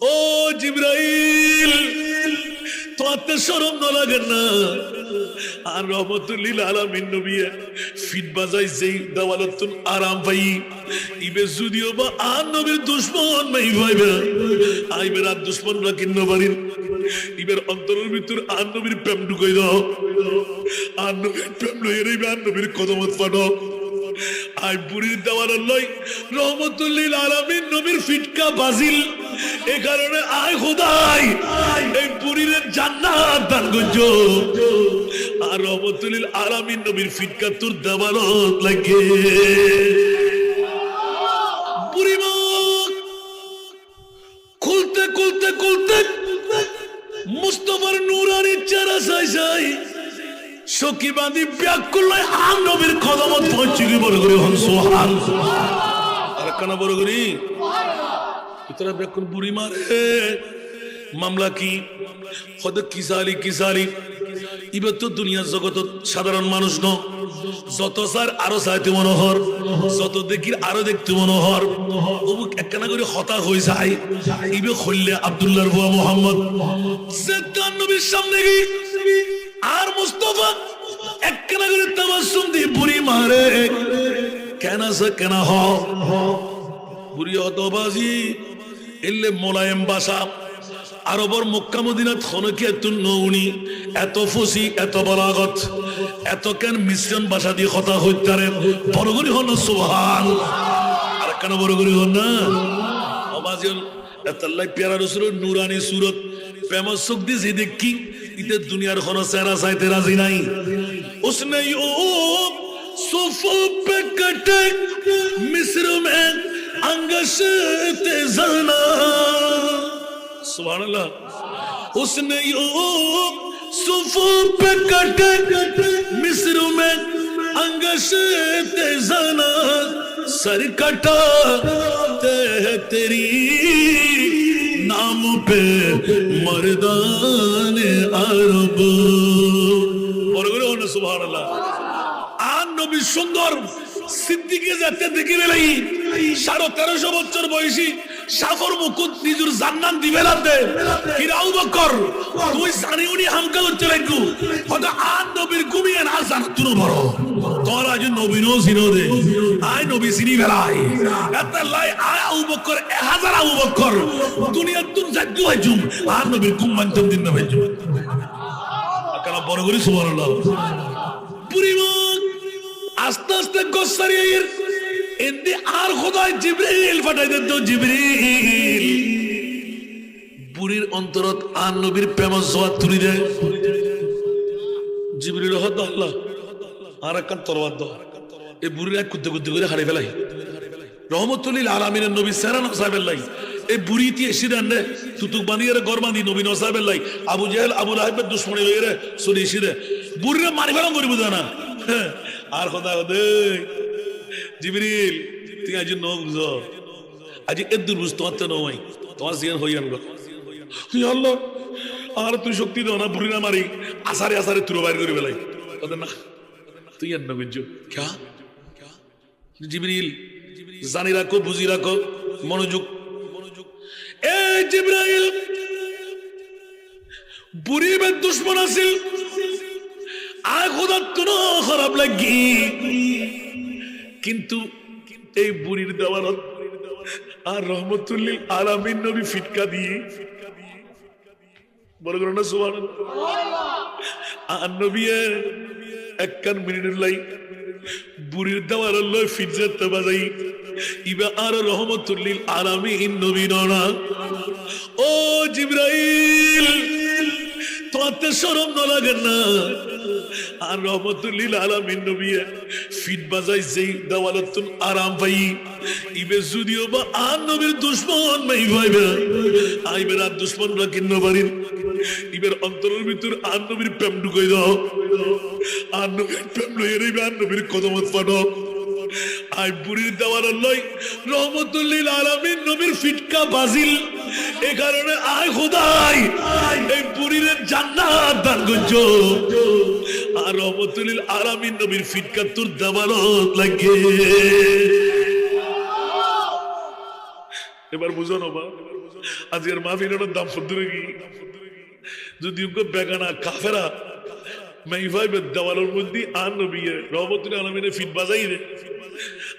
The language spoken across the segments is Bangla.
ও জিবরাইল, তোমাতে শরম ন লাগে না? আর রহমতুল্লিল আলামিন নবী ফিট বাজাই যেই দাওয়ালতুন আরাম পাই ইবে যদিও বা আর নবীর দুশ্মন নাই ভাইবা আইবে রাত দুশ্মনরা কিন্ন পারিন ইবের অন্তরের ভিতর আর নবীর প্রেম ঢুকাই দাও। আর নবীর প্রেম লইয়ে রইবে, আর নবীর কদমত পাঠাও। আই বুড়ির দেওয়ার লই রহমতুল্লিল আলামিন নবীর ফিটকা বাজিল। এ কারণে আয় খোদাই এই বুড়ির জান্নাত দান করছো। আর রহমতুল্লিল আলামিন নবীর ফিটকা তোর দেওয়ালত লাগে। বুড়ি মুখ খুলতে খুলতে খুলতে মুস্তফার নুরানির চেহারা চাই চাই সকিবাদী ব্যাকুল্লাহ আর নবীর কদমত পৌঁছিলি বড় করে হন সুবহান। আর কানা বড় করি ইতরা ব্যাকুল বুড়ি মারে মামলা কি হদ কিসালি কিসালি ইবে তো দুনিয়ার জগত সাধারণ মানুষ ন, যত স্যার আরো চাইতে মনোহর, যত দেখি আরো দেখতে মনোহর। অমুক একখানা করে হতা হয়ে যায় ইবে খুললে আব্দুল্লাহর বুয়া মোহাম্মদ সেদ্দান নবীর সামনে গিয়ে আর মুস্তফা একখানা করে তাবাসসুম দিয়ে বুড়ি মারে কেন সে কেন হ বুড়ি অতবাজি এলে মোলায়েম বাসা আরবর মক্কা মদিনাত খনকে তুন নউনি এত ফুসি এত বলাগত এত কেন মিশ্রণ ভাষা দিয়ে কথা হইতারে বড় করি হন সুবহান। আর কেন বড় করি হন না অবাজিল এতাল্লাই পেয়ারা রসুলের নুরানি সুরত প্রেমর চোখ দিয়ে যে দেখি ইতে দুনিয়ার কোনো চেহারা চাইতে রাজি নাই। उसने यूं सुफों पे कटे मिस्र में अंगश तेज़ाना सुभान अल्लाह। उसने यूं सुफों पे कटे मिस्र में अंगश तेज़ाना सर कटा तेरी नाम पे मर्दाने अरब বড় করে হন সুবহানাল্লাহ। আর নবী সুন্দর সিদ্দিকে যাতে দেখি বেলাই 1350 বছর বয়সী সাফর মুকুট নিজের জান্নাত দিবে লাতে কিরাউ বকর তুই জানি উনি হামকা করতে লাগু হয়তো আর নবীর ঘুমিয়ে না জানা তুনো বড় তোর আজ নবী নো সিনো দে আয় নবী সিনি বেলাই এত লাই আয় আবু বকর 1000 আবু বকর দুনিয়ার তুন জাজ্জু হইজুম আর নবীর ঘুম মানতেন দিন না হইজুম। কারণ বড় করে সুবহানাল্লাহ পুরি মুখ আস্তে আস্তে গোসারির এতে আর খোদাই জিবরিল পাঠাই দেন। তো জিবরিল বুড়ির অন্তরত আর নবীর প্রেম জোয়াত তুলি দেয়। জিবরিল হদ আল্লাহ আর একখান তরবাদ দাও এই বুড়ির এক কুদ্দে কুদ্দে করে হারে ফেলাই রহমতুল্লিল আলামিনের নবী সেরা নসাবেল্লাই এই বুড়িটি এসে দেন রে তুতুক বানিয়ে রে গর বাঁধি নবী নসাবেল্লাই আবু জেহেল আবু লাহাবের দুশ্মনী হয়ে রে শুনে এসে রে বুড়িরে মারি ফেলাম করি বুঝা না। আর কথা দে জিবরিল তুই আজ ন বুঝ আজ এদুর বুঝ তোমার তো নয় তোমার জিয়ান হইয়ান গো আল্লাহ আর তুই শক্তি দাও না বুড়ি না মারি আসারে আসারে তুলো বাইর করে ফেলাই কথা না তুই আর না বুঝছো ক্যা জিবরিল জানি রাখো বুঝি রাখো মনোযোগ। এ জিবরাইল বুড়ি বে দুশ্মন আছিল আয় খোদা তুনো খারাপ লাগি কিন্তু এই বুড়ির দেওয়ালত আর রহমতুল্লিল আলামিন নবী ফিটকা দিয়ে বড় করে না সুবহানাল্লাহ। আর নবী একখান মিনিটের লাই বুড়ির দেওয়ালত লয় ফিটজাত বাজাই ইবা আর রহমতুল্লিল আলামিন নবী ননা। ও জিবরাইল তোমাতে শরম ন লাগে না? আর রহমতুল্লিল আলামিন নবী ফিট বাজাই যেই দেওয়ালতুন আরাম পাই ইবে যদিও বা আর নবীর দুশ্মন নাই ভাইবা আইবে রাত দুশ্মনরা কিন্ন পারিন ইবের অন্তরের ভিতর আর নবীর প্রেম ঢুকাই দাও। আর নবীর প্রেম লইয়ে রইবে, আর নবীর কদমত পাঠাও। আই বুড়ির দেওয়ার লই রহমতুল্লিল আলামিন নবীর ফিটকা বাজিল। এ কারণে আয় খোদাই এই বুড়ির জান্নাত দান করছো। আর রহমতুল্লিল আলামিন নবীর ফিটকা তোর দেওয়ালত লাগে। এবার বুঝো না বা আজকের মাহফিলের দাম ফুদ্দুরে কি যদি বেগানা কাফেরা মাইভাইবে দেওয়ালের মধ্যে আর নবী রহমতুল আলমিনে ফিট বাজাই রে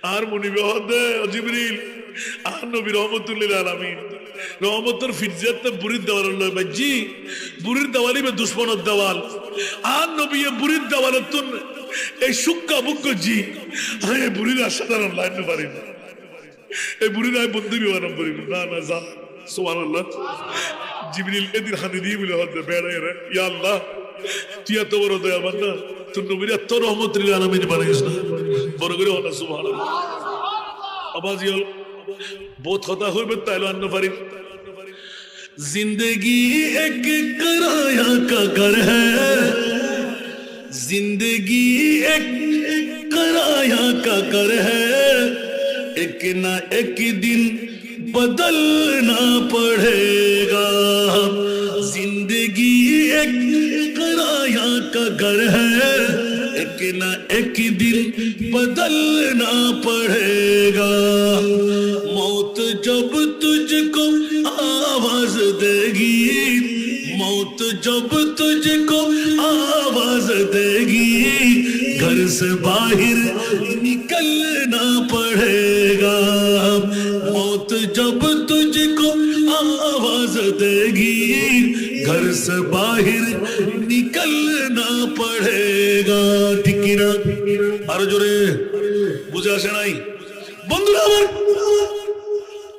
আর মুনিবে হদে জিবরিল আর নবী রহমতুল্লিল আলমিন রহমতের ফিটজাতে বুড়ির দেওয়াল লয় বাজি বুড়ির দেওয়ালি বে দুশ্মনের দেওয়াল আর নবী বুড়ির দেওয়ালের তুন এই সুক্কা বুক জি হ্যাঁ বুড়ির সাধারণ লাইন পারি না এই বুড়ির আমি বন্ধু বিমানম করি না না যা সুবহানাল্লাহ জিবরিল এদিন হাতে দিয়ে বলে হদে বেড়ায় রে ইয়া আল্লাহ তুই এত বড় দয়াবান না তোর নবীর এত রহমতুল আলমিন বানাইস না বড় করে হলো সুবহানাল্লাহ আওয়াজ ইল बहुत होता हुए बताए लो अन्ना फरीद जिंदगी एक किराया का घर है जिंदगी एक किराया का घर है एक ना एक दिन बदलना पड़ेगा जिंदगी एक किराया का घर है एक ना एक दिन बदलना पड़ेगा मौत जब तुझको आवाज देगी मौत जब तुझको आवाज देगी घर से बाहर निकलना पड़ेगा मौत जब तुझको आवाज देगी घर से बाहर निकलना पड़ेगा ठीक ना आरो जोरे बुझे আসে নাই বন্ধুরা আমার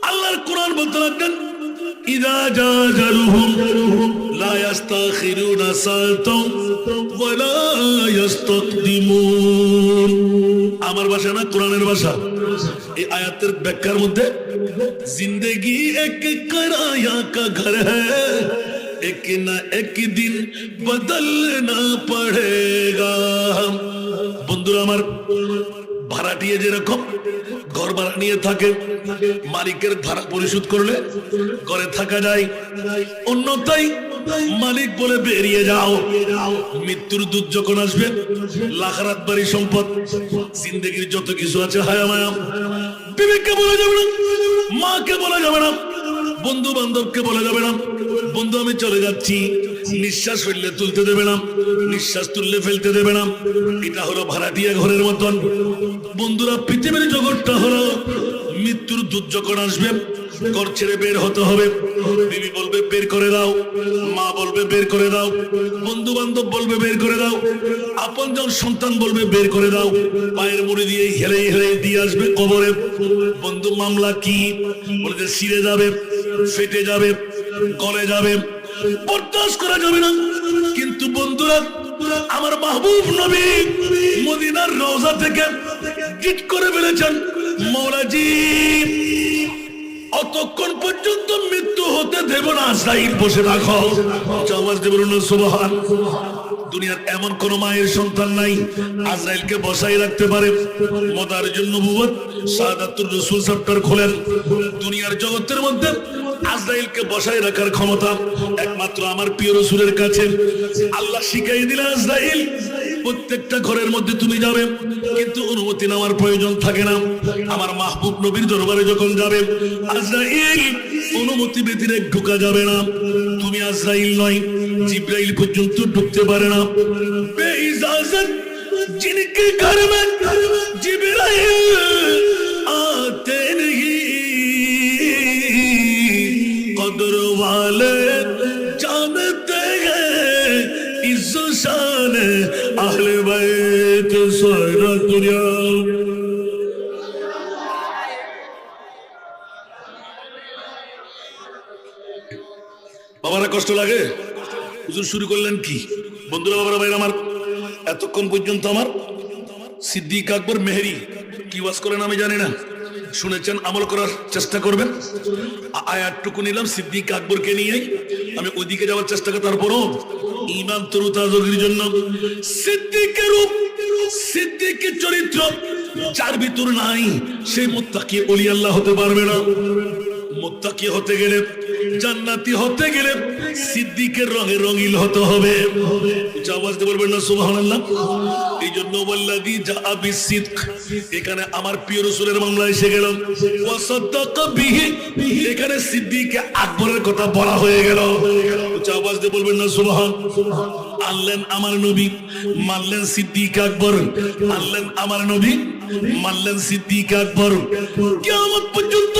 আল্লাহর কোরআন বলতে লাগলেন ইদা জাজালুহুম লা ইস্তাখিরুনা সাআতাও ওয়া লা ইস্তাকদিমুন আমার ভাষা না কোরআনের ভাষা এই আয়াতের ব্যাখ্যার মধ্যে জিন্দেগি এক কিরায়া কা ঘর হ্যায় एक ना एक दिन बदलना पड़ेगा বন্ধুরা আমার ভাড়াটিয়া যেরকম ঘর ভাড়া নিয়ে থাকে মালিকের ভাড়া পরিশোধ করলে ঘরে থাকা যায় অন্যথায় মালিক বলে বেরিয়ে যাও মৃত্যুর দূত যখন আসবে লাখরাত বাড়ি সম্পদ জিন্দেগির যত কিছু আছে হায়া মায়া বিবেককে বলা যাবে না মাকে বলা যাবে না বন্ধু বান্ধবকে বলা যাবে না বন্ধু আমি চলে যাচ্ছি নিঃশ্বাস ফেললে তুলতে দেবে না নিঃশ্বাস তুললে ফেলতে দেবে না এটা হলো ভাড়াটিয়া ঘরের মতন বন্ধুরা পৃথিবীর জগৎটা হলো মৃত্যুর দূত যখন আসবে ঘর ছেড়ে বের হতে হবে বিবি বলবে বের করে দাও মা বলবে বের করে দাও বন্ধু বান্ধব বলবে বের করে দাও আপনজন সন্তান বলবে বের করে দাও পায়ের মুড়ি দিয়ে হেলে হেলে দিয়ে আসবে কবরে বন্ধু মামলা কি বলতে ছিঁড়ে যাবে ফেটে যাবে গলে যাবে বরদাস্ত করা যাবে না কিন্তু বন্ধুরা আমার মাহবুব নবী মদিনার রওজা থেকে গিট করে বলেছেন মওলাজি অতক্ষণ পর্যন্ত মৃত্যু হতে দেব না আজরাইল বসে রাখো আওয়াজ দেবেন না সুবহান দুনিয়ার এমন কোন মায়ের সন্তান নাই আজরাইলকে বসাই রাখতে পারে মদারিজুন নবুওয়াত সাদাতুর রাসূল চ্যাপ্টার খোলেন দুনিয়ার জগতের মধ্যে আজরাইলকে বসাই রাখার ক্ষমতা একমাত্র আমার প্রিয় রাসূলের কাছে আল্লাহ শিখাই দিলেন আজরাইল প্রত্যেকটা ঘরের মধ্যে তুমি যাবে কিন্তু অনুমতি নেওয়ার প্রয়োজন থাকে না আমার মাহবুব নবীর দরবারে যখন যাবে আজরাইল অনুমতি ব্যতীত ঢোকা যাবে না তুমি আজরাইল নয় জিবরাইল পর্যন্ত ঢুকতে পারে না বেইজাজত जिनके घर में जिबराइल आते नहीं कदर वाले जानते हैं इस शान अहले बैत सारा दुनिया বাবারা কষ্ট লাগে হুজুর শুরু করলেন কি বন্ধুরা বাবারা ভাইরা আমার এতক্ষণ পর্যন্ত আমার সিদ্দিক আকবর মেহেরি কি ওয়াজ করেন আমি জানি না শুনেছেন আমল করার চেষ্টা করবেন আয়াতটুকু নিলাম সিদ্দিক আকবরকে নিয়ে আমি ওইদিকে যাওয়ার চেষ্টা করি তারপরও ঈমান তরুতাজার জন্য সিদ্দিকের রূপ সিদ্দিকের চরিত্র যার ভিতর নাই সেই মুত্তাকি ওলি আল্লাহ হতে পারবে না মুত্তাকি হতে গেলে জান্নাতি হতে গেলে সিদ্দিকের রঙে রঙিল হতে হবে আওয়াজ দিয়ে বলবেন না সুবহানাল্লাহ এই জন্য ওয়াল্লাযী জাআ বিসসিদক, এখানে আমার প্রিয় রাসূলের মামলা এসে গেল। ওয়া সাদ্দাকা বিহি, এখানে সিদ্দিক আকবরের কথা বলা হয়ে গেল। উচ্চ আওয়াজ দিয়ে বলবেন না সুবহান। আনলেন আমার নবী, মানলেন সিদ্দিক আকবর, আনলেন আমার নবী, মানলেন সিদ্দিক আকবর। কিয়ামত পর্যন্ত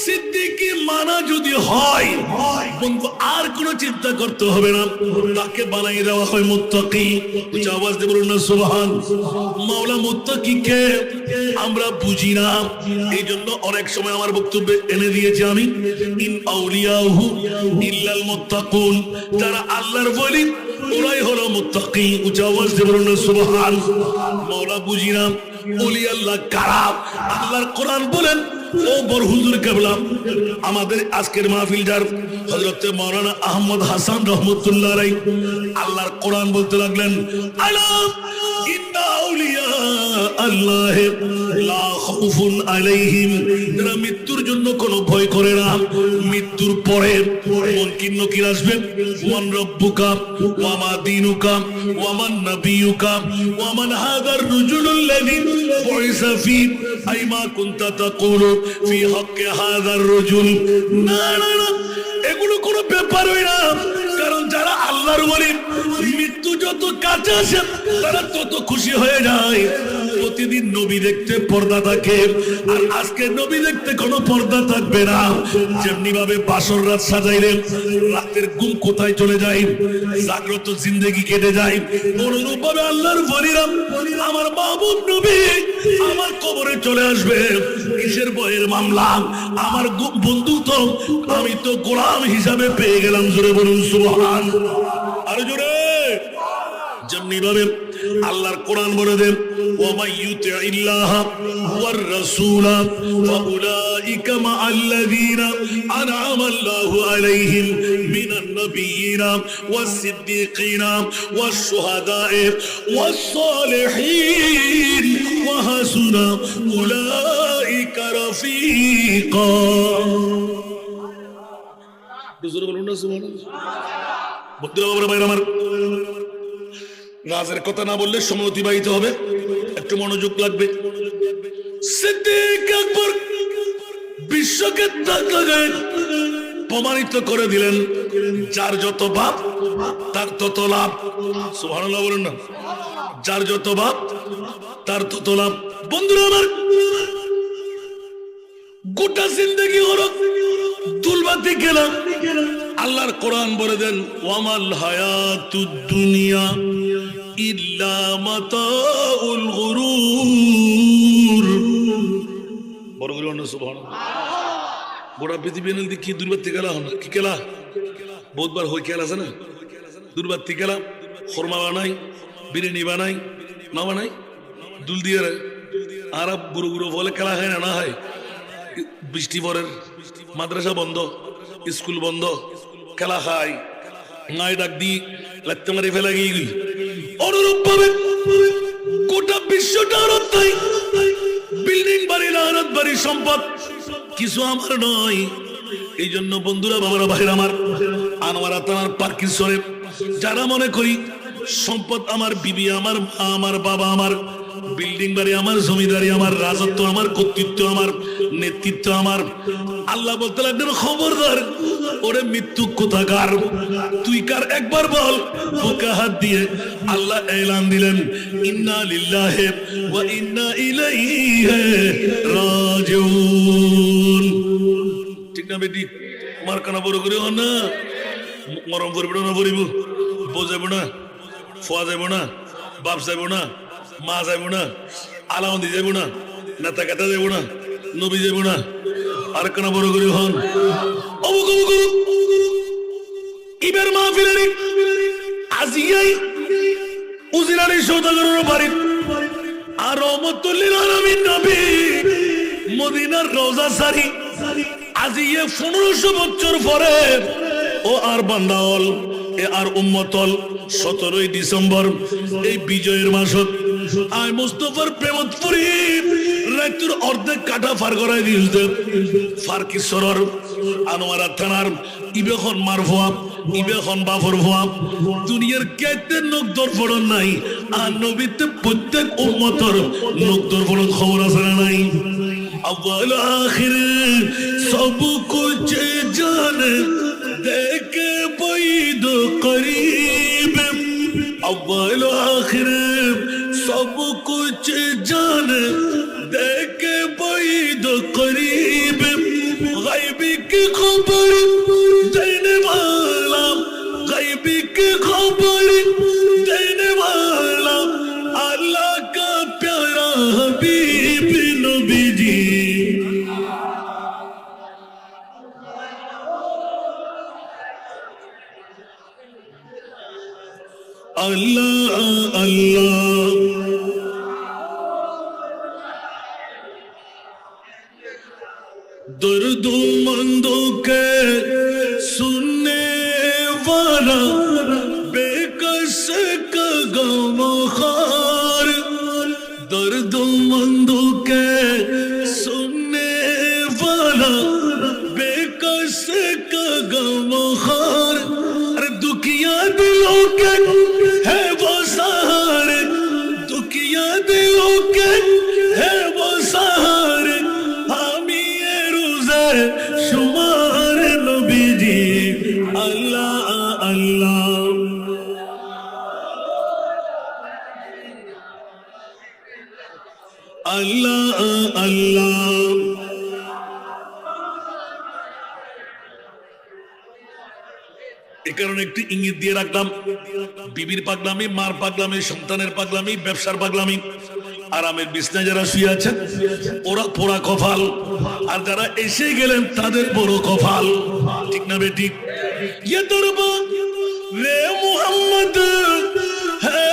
সিদ্দিকী মানা যদি হয় বন্ধু, আর কোনো চিন্তা করতে হবে না, তাকে বানাই দেওয়া হয় মুত্তাকি। উচ্চ আওয়াজ দিয়ে বলুন না সুবহান। মাওলা মুত্তাকিকে আমরা বুঝি না, এই জন্য অনেক সময় আমার বক্তব্যে এনে দিয়েছি আমি, ইন আউলিয়াহু ইল্লাল মুত্তাকুন, যারা আল্লাহর ওলি ওরাই হলো মুত্তাকি। উচ্চ আওয়াজ দিয়ে বলুন না সুবহান। মাওলা বুঝি না ওলি আল্লাহ কারা? আল্লাহর কোরআন বলেন, ও বড় হুজুর কেবলা, আমাদের আজকের মাহফিল যার হযরত মাওলানা আহমদ হাসান রহমাতুল্লাহ আলাইহি, আল্লাহর কোরআন বলতে লাগলেন, আলা ইন্না আউলিয়া আল্লাহ লা খাউফুন আলাইহিম, যারা মৃত্যুর জন্য কোনো ভয় করে না। মৃত্যুর পরে মুনকির নকির আসবে, মান রব্বুকা ওয়া মা দীনুকা ওয়া মান নাবিয়ুকা ওয়া মান হাদার রাজুলুল্লাযী বুইসা ফী আই মা কুনতা তাকুলু ফি হাক্কি হাদার রাজুল। না না না, এগুলো কোনো ব্যাপারই না, কারণ যারা আল্লাহর ওলি মৃত্যু যত কাছে আসে তারা তত খুশি হয়ে যায়। প্রতিদিন নবী দেখতে পর্দা থাকে, আর আজকে নবী দেখতে কোনো পর্দা থাকবে না। যেমনি ভাবে বাসর রাত সাজাইলে রাতের ঘুম কোথায় চলে যায়, জাগ্রত জিন্দেগি কেটে যায়, অনুরূপ ভাবে আল্লাহর ওলিরা আমার মাহবুব নবী আমার কবরে চলে আসবে। কিসের বয়ের মামলা? আমার বন্ধু তো, আমি তো গোলাম হিসাবে পেয়ে গেলাম। জোরে বলুন সুবহান। আর জোরে। যেমনি ভাবে আল্লাহর কোরআন বলে দেন, ওয়া মাইয়ুতিল্লাহ ওয়ার রাসূলা ফাউলাইকা মাআল্লাযীনা আনআমা আল্লাহু আলাইহিম মিনান নাবিয়্যিনা ওয়াস সিদ্দীকিনা ওয়াশ শুহাদায়ে ওয়াস সালিহিন ওয়া হাসুনা উলাইকা রাফীকা। বুঝতে বলুন না সুবহানাল্লাহ। বন্ধুরা বাবা ভাইরা আমার, রাজের কথা না বললে সময় অতিবাহিত হবে, একটু মনোযোগ লাগবে। সিদ্দিক আকবর বিশ্বকে প্রমাণিত করে দিলেন, যার যত বাপ তার তত লাভ। সুবহানাল্লাহ বলুন না। যার যত বাপ তার তত লাভ। বন্ধুরা আমার, গোটা জিন্দেগি হলো দুলবাতি খেলা। আল্লাহর কোরআন বলে দেন, ওয়ামাল হায়াতুদ দুনিয়া ইল্লা মাতাউল গুরুর। বড় করে বলুন সুবহানাল্লাহ। গোটা পৃথিবী এনে কি দুর্বাতি খেলা হয় না? কি খেলা? বহুতবার হই খেলা আছে না, দুর্বাতি খেলা। খরমা বানাই, বিরিয়ানি বানাই, না বানাই, দুল দিয়ে আর গুরু গুরু বলে খেলা হয় না? না হয়। বৃষ্টি পরের, মাদ্রাসা বন্ধ, স্কুল বন্ধ, খেলা খাই, নাই ডাক দি লাগতে মারি ফেলা গিয়ে গই। অনুরূপ ভাবে গোটা বিশ্বটা তাই বিল্ডিং বাড়ি, লানত বাড়ি, সম্পদ কিছু আমার নয়। এই জন্য বন্ধুরা বাবারা ভাইরা আমার, আনোয়ারা থানার পার্কিংসরে যারা মনে করি সম্পদ আমার, বিবি আমার, মা আমার, বাবা আমার, বিল্ডিং বাড়ি আমার, জমিদারি আমার, রাজত্ব আমার, কর্তৃত্ব আমার, নেতৃত্ব আমার, আল্লাহ বলতে লাগলেন, খবরদার ওরে মৃত্যু কোথাকার, তুই কার একবার বল। বুকে হাত দিয়ে আল্লাহ এলান দিলেন, ইন্না লিল্লাহি ওয়া ইন্না ইলাইহি রাজিউন। ঠিক না বেটি? মার কানা বড় করে না, মরম করবে না, বলিব বউ যাইব না, ফোয়া যাইব না, বাপ যাইব না, মা যাইব না, আলামন্দি যাইব না, নেতা কেতা যাইব না, নবী যাইব না, আর কানা বড় করে হন। ইবের মাহফিলের আজিয়াই উজিরানি সওদাগরের বাড়ি আর রহমতুল্লিল আলামিন নবী মদিনার রওজা সারি আজিয়ে 1500 বছর পরে ও আর বান্দাওয়াল এ আর উম্মতল 17ই ডিসেম্বর এই বিজয়ের মাসত আয় মুস্তফার প্রেমত পরি রাতুর অর্ধেক কাটা ফার করাই দিয়েছে ফারকিশ্বরর আনোয়ারা থানার ইবেখন মার ভুয়া ইবেখন বাফর ভুয়া দুনিয়ার কেতে লোক দরফড়ন নাই আর নবীতে প্রত্যেক উম্মতর লোক দরফড়ন খবর আছে না নাই اول آخر سب کچھ جان دیکھ بعید و قریب اول آخر سب کچھ جان دیکھ بعید و قریب غیبی کی خبر دینے والا غیبی کی خبر دینے والا اللہ کا پیارا حبیب نبی جی اللہ اللہ درد مندوں کے سننے والا بے کس کا غم خار درد مندوں کے سننے والا بے کس کا غم خار دکھیا دلوں کے ہے وہ سہارے دکھیا دلوں کے ہے وہ سہارے حامی روزے شمار نبی جی اللہ اللہ اللہ اللہ এই কারণে একটু ইঙ্গিত দিয়ে রাখলাম বিবির পাগলামি মার পাগলামি সন্তানের পাগলামি ব্যবসার পাগলামি আরামের বিছনায় যারা শুয়ে আছেন ওরা পোড়া কপাল আর যারা এসে গেলেন তাদের বড় কপাল ঠিক না বেঠিক ये दरबा रे मोहम्मद है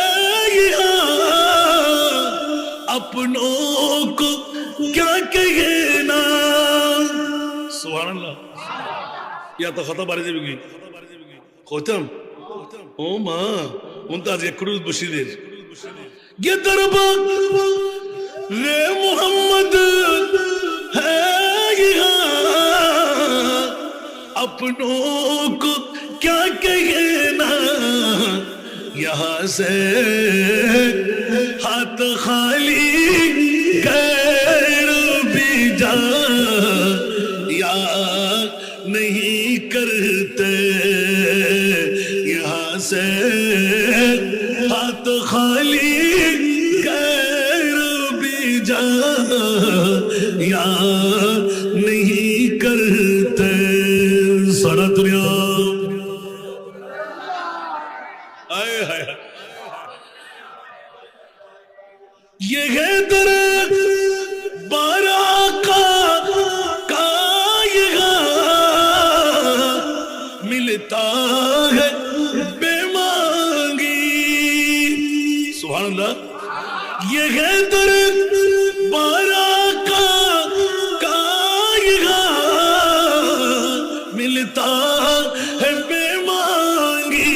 यहाँ अपनों को क्या कहे ना सुभान अल्लाह या तो खता बारे जाबे খতম ও মা মুমতাজ একরুজ বশিরের ये दरबा रे मोहम्मद है यहाँ अपनों को क्या कहना यहाँ से हाथ खाली गैर भी जा या नहीं करते यहाँ से हाथ खाली गैर भी जा या नहीं करते सारा दुनिया आए हाय ये है दर बारा का मिलता है बेमांगी सुभान अल्लाह ये है दर बारा का मिलता है बेमांगी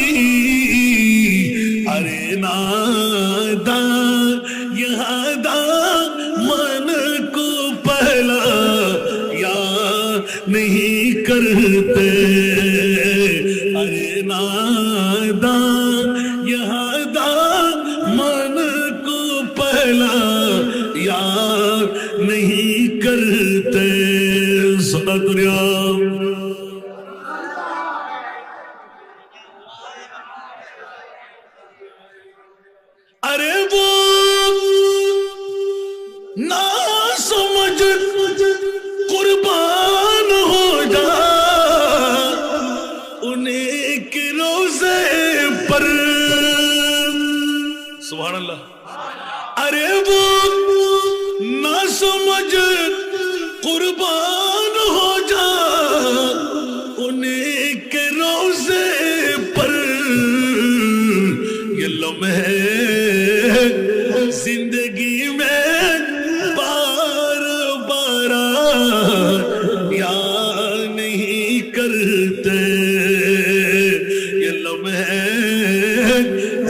अरे नादा यहाँ दा मन को पहला या नहीं करते अरे नादा यहाँ दा मन को पहला यार नहीं करते सदा दुनिया अरे वो ना समझ कुर्बान हो जा उन्हीं के रोजे पर सुभान अल्लाह अरे वो ना समझ कुर्बान हो जा उन्हीं के रोजे पर ये लम्हे जिंदगी में बार बार याद नहीं करते ये लम्हे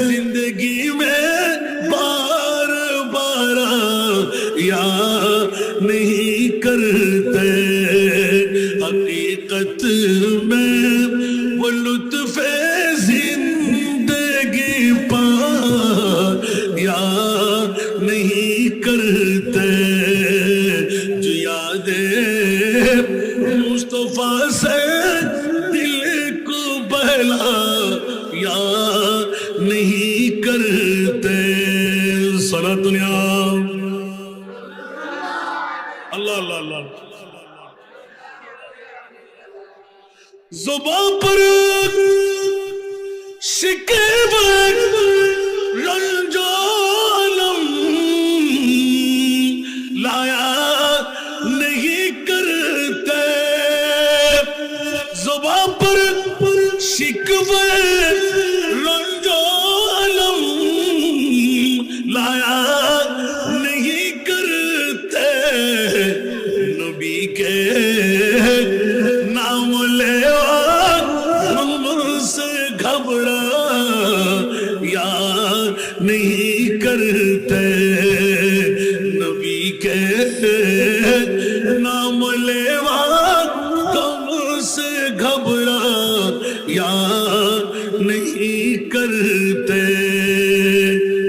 जिंदगी में बार बार याद नहीं करते हकीकत करते जो यादें मुस्तफा से दिल को बहला या नहीं करते सला दुनिया अल्लाह अल्लाह अल्लाह ज़ुबान पर शिकवे रंजो अलम लाया नहीं करते ज़ुबान पर शिकवे रंजो अलम लाया नहीं करते नबी के नाम ले से घबरा या नहीं करते नबी के नाम लेवा तुम से घबरा या नहीं करते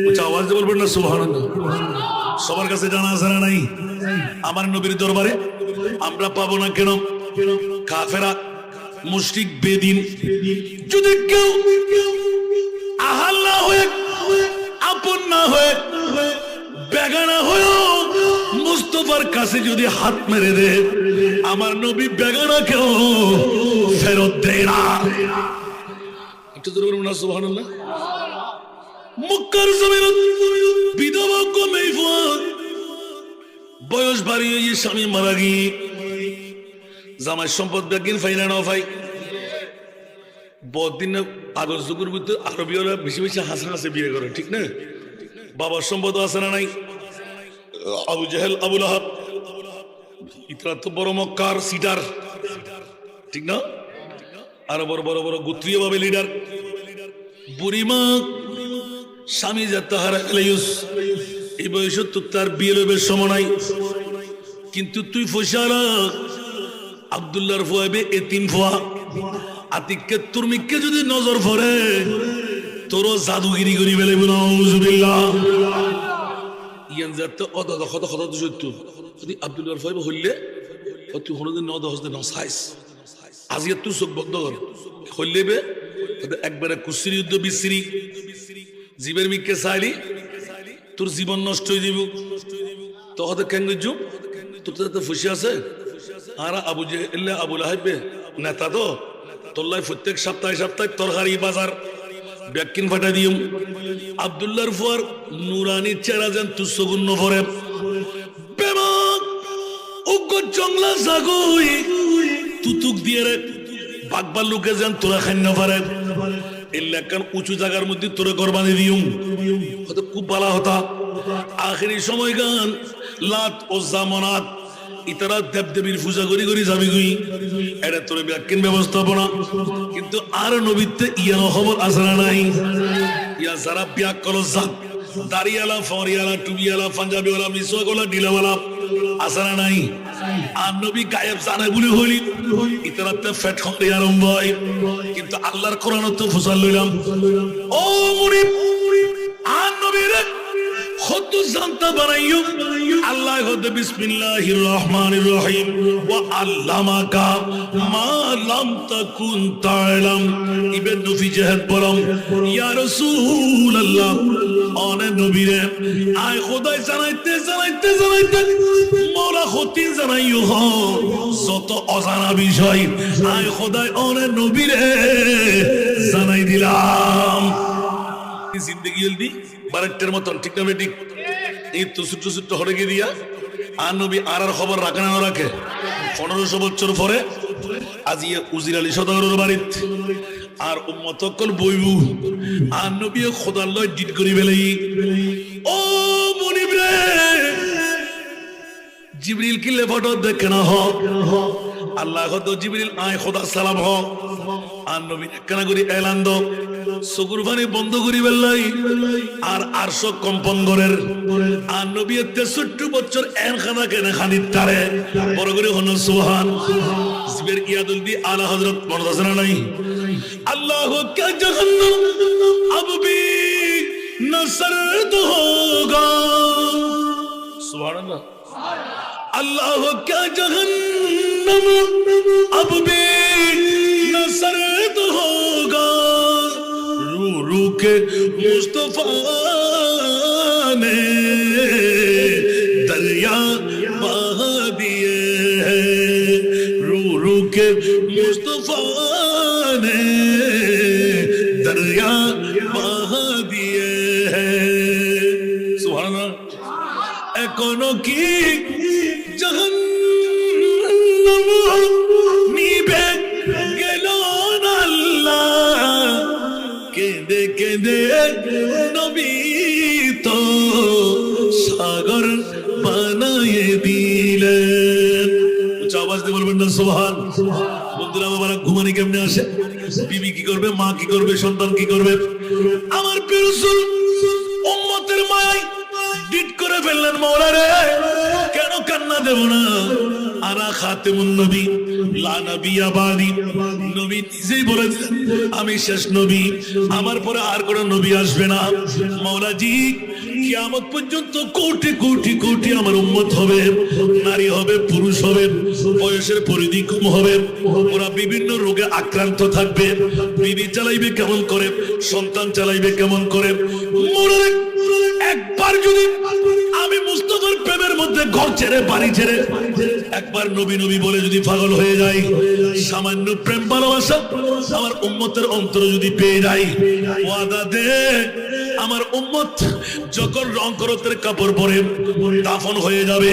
अच्छा आवाज से बोलবেন না সুবহানাল্লাহ সবার কাছে জানা আছে না নাই আমার নবীর দরবারে আমরা পাবো না কেন কাফেরা মুশরিক বেদিন যদি কেউ আহাল না হয়ে আপন না হয়ে বেগানা হয়েও মুস্তফার কাছে যদি হাত মেরে দে আমার নবী বেগানা কেউ ফেরত দেয় না একটু জোরে বলুন না সুবহানাল্লাহ মক্কার জমিনে বিধবা কমে বয়স বাড়িয়ে স্বামী মারা গিয়ে জামাই সম্পদ ব্যাগিন ফাইনা না ফাই বহুদিন আগর যুগের ভিতরে আরবীয়রা বেশি বেশি হাসা হাসে বিয়ে করে ঠিক না বাবার সম্পদ আছে না নাই আবু জাহেল আবু লাহাব ইতরা তো বড় মক্কার সিটার ঠিক না আর বড় বড় বড় গোত্রীয় ভাবে লিডার বুড়িমা স্বামী জাতাহারা এলাইউস এই বয়সে তো তার বিয়ে লইবার সময় নাই কিন্তু তুই ফসারা আব্দুল্লাহর ফুয়াবে এতিম ফুয়া আতিককে তুরমিককে যদি নজর পড়ে তোর জাদুগিরি করি বেলে নাউজুবিল্লাহ ইয়ান যাতে অদা খত খত দুজত যদি আব্দুল্লাহর ফুয়াবে হইলে তুই কোনদিন নদ হসদে ন সাইস আজিয়া তুই চোখ বন্ধ কর হইলেবে একবারে কুসরি যুদ্ধ বিসরি জীবের মিককে চাইলি তোর জীবন নষ্ট হয়ে যাব তখন কেন গজু তোর তো ফুসি আছে আর আবু জাহেল আবু লাহাব নেতা তো তোল্লাই প্রত্যেক সপ্তাহে সপ্তাহে তরকারি বাজার ব্যাকিন ফাটা দিম আব্দুল্লাহর ফুয়ার নুরানি চেহারা যেন তুচ্ছগুণ্য ভরে বেমাক উগ্র জংলা জাগুই তুতুক দিয়ে রে বাগবার লোকে যেন তোরা খান্য পারে এলাকার উঁচু জায়গার মধ্যে তোরে কোরবানি দিম হয়তো খুব ভালো হতা আখেরি সময় গান লাত ও জামানাত ইতারা দেবদেবীর পূজা করি করি যাবি গুই এটা তোর ব্যাখ্যান ব্যবস্থাপনা কিন্তু আর নবীতে ইয়ানো খবর আসরা নাই ইয়া যারা ব্যাক করো জাত দাড়িয়ালা ফরিয়ালা টুবিয়ালা পাঞ্জাবিওয়ালা মিসওয়ালা ডিলাওয়ালা আসরা নাই আর নবী গায়েব জানে বলে হলি ইতারাতে ফেট খরে আরম্ভ হয় কিন্তু আল্লাহর কোরআন তো ফুসাল লইলাম ও মুরিদ আর নবীর خود زانتا بنائیو اللہ خود بسم اللہ الرحمن الرحیم وَعَلَّمَكَ مَا لَمْ تَكُنْ تَعْلَمْ ابن نفی جہد بلم یا رسول اللہ آنے نبی رے آئے خدای زنائتے زنائتے زنائتے مولا خودی زنائیو ہاں زوتو ازانا بیشائی آئے خدای آنے نبی رے زنائی دلام জিন্দগি জলদি বারেটের মতন ঠিক না বেটি এই তো ছোট ছোট হরে গিয়ে দিয়া আর নবী আর খবর রাখে না রাখে 1500 বছর পরে আজ উজির আলী সদাগরের বাড়িত আর উম্মত কল বইবু আর নবী খোদার লয় ডিট করি বেলাই ও মনিব রে জিবরিল কি লেফটো দেখে না হ আল্লাহ কত জিবরিল আয় খোদা সালাম হ আর নবী একখানা করে এলান দো চকুর পানি বন্ধ করি বেলাই আর 800 কম্পন করের আর নবী 63 বছর এনখানা কেনে খানিত তারে বড় করে হন সুবহান জিবের ইয়াদুল দি আলা হযরত মরদাসনা নাই আল্লাহু কা জাহান্নাম আব भी नसरद होगा सुभान अल्लाह क्या जहन्नम अब भी न सर्द होगा रू रू के मुस्तफा ने दरिया बहा दिए हैं रू रू के मुस्तफा ने दरिया बहा दिए हैं सुभान एकोनो की जहन्नम निभे गेलो ना अल्लाह केंदे केंदे नबी तो सागर বানায়ে দিলেন উচ্চ আওয়াজ দিয়ে বলবেন না সুবহান বন্ধুরা বাবারা ঘুমানি কেমনে আসে বিবি কি করবে মা কি করবে সন্তান কি করবে আমার প্রিয় রাসূল উম্মতের মায় ডিট করে ফেললেন মাওলা রে কেন কান্না দেব না আনা খাতেমুন নবী লা নবিয়্যা বাদি নবী নিজেই বলে দিলেন আমি শেষ নবী আমার পরে আর কোনো নবী আসবে না মাওলা জি কিয়ামত পর্যন্ত কোটি কোটি কোটি আমার উম্মত হবে নারী হবে পুরুষ হবে বয়সের পরিধি কম হবে ওরা বিভিন্ন রোগে আক্রান্ত থাকবে বিবি চালাইবে কেমন করে সন্তান চালাইবে কেমন করে একবার যদি আমি মুস্তাফার প্রেমের মধ্যে ঘর ছেড়ে বাড়ি ছেড়ে একবার নবী নবী বলে যদি পাগল হয়ে যাই সামান্য প্রেম ভালোবাসা আমার উম্মতের অন্তরে যদি পেয়ে যাই ওয়াদা দে আমার উম্মত যখন রং করতের কাপড় পরে দাফন হয়ে যাবে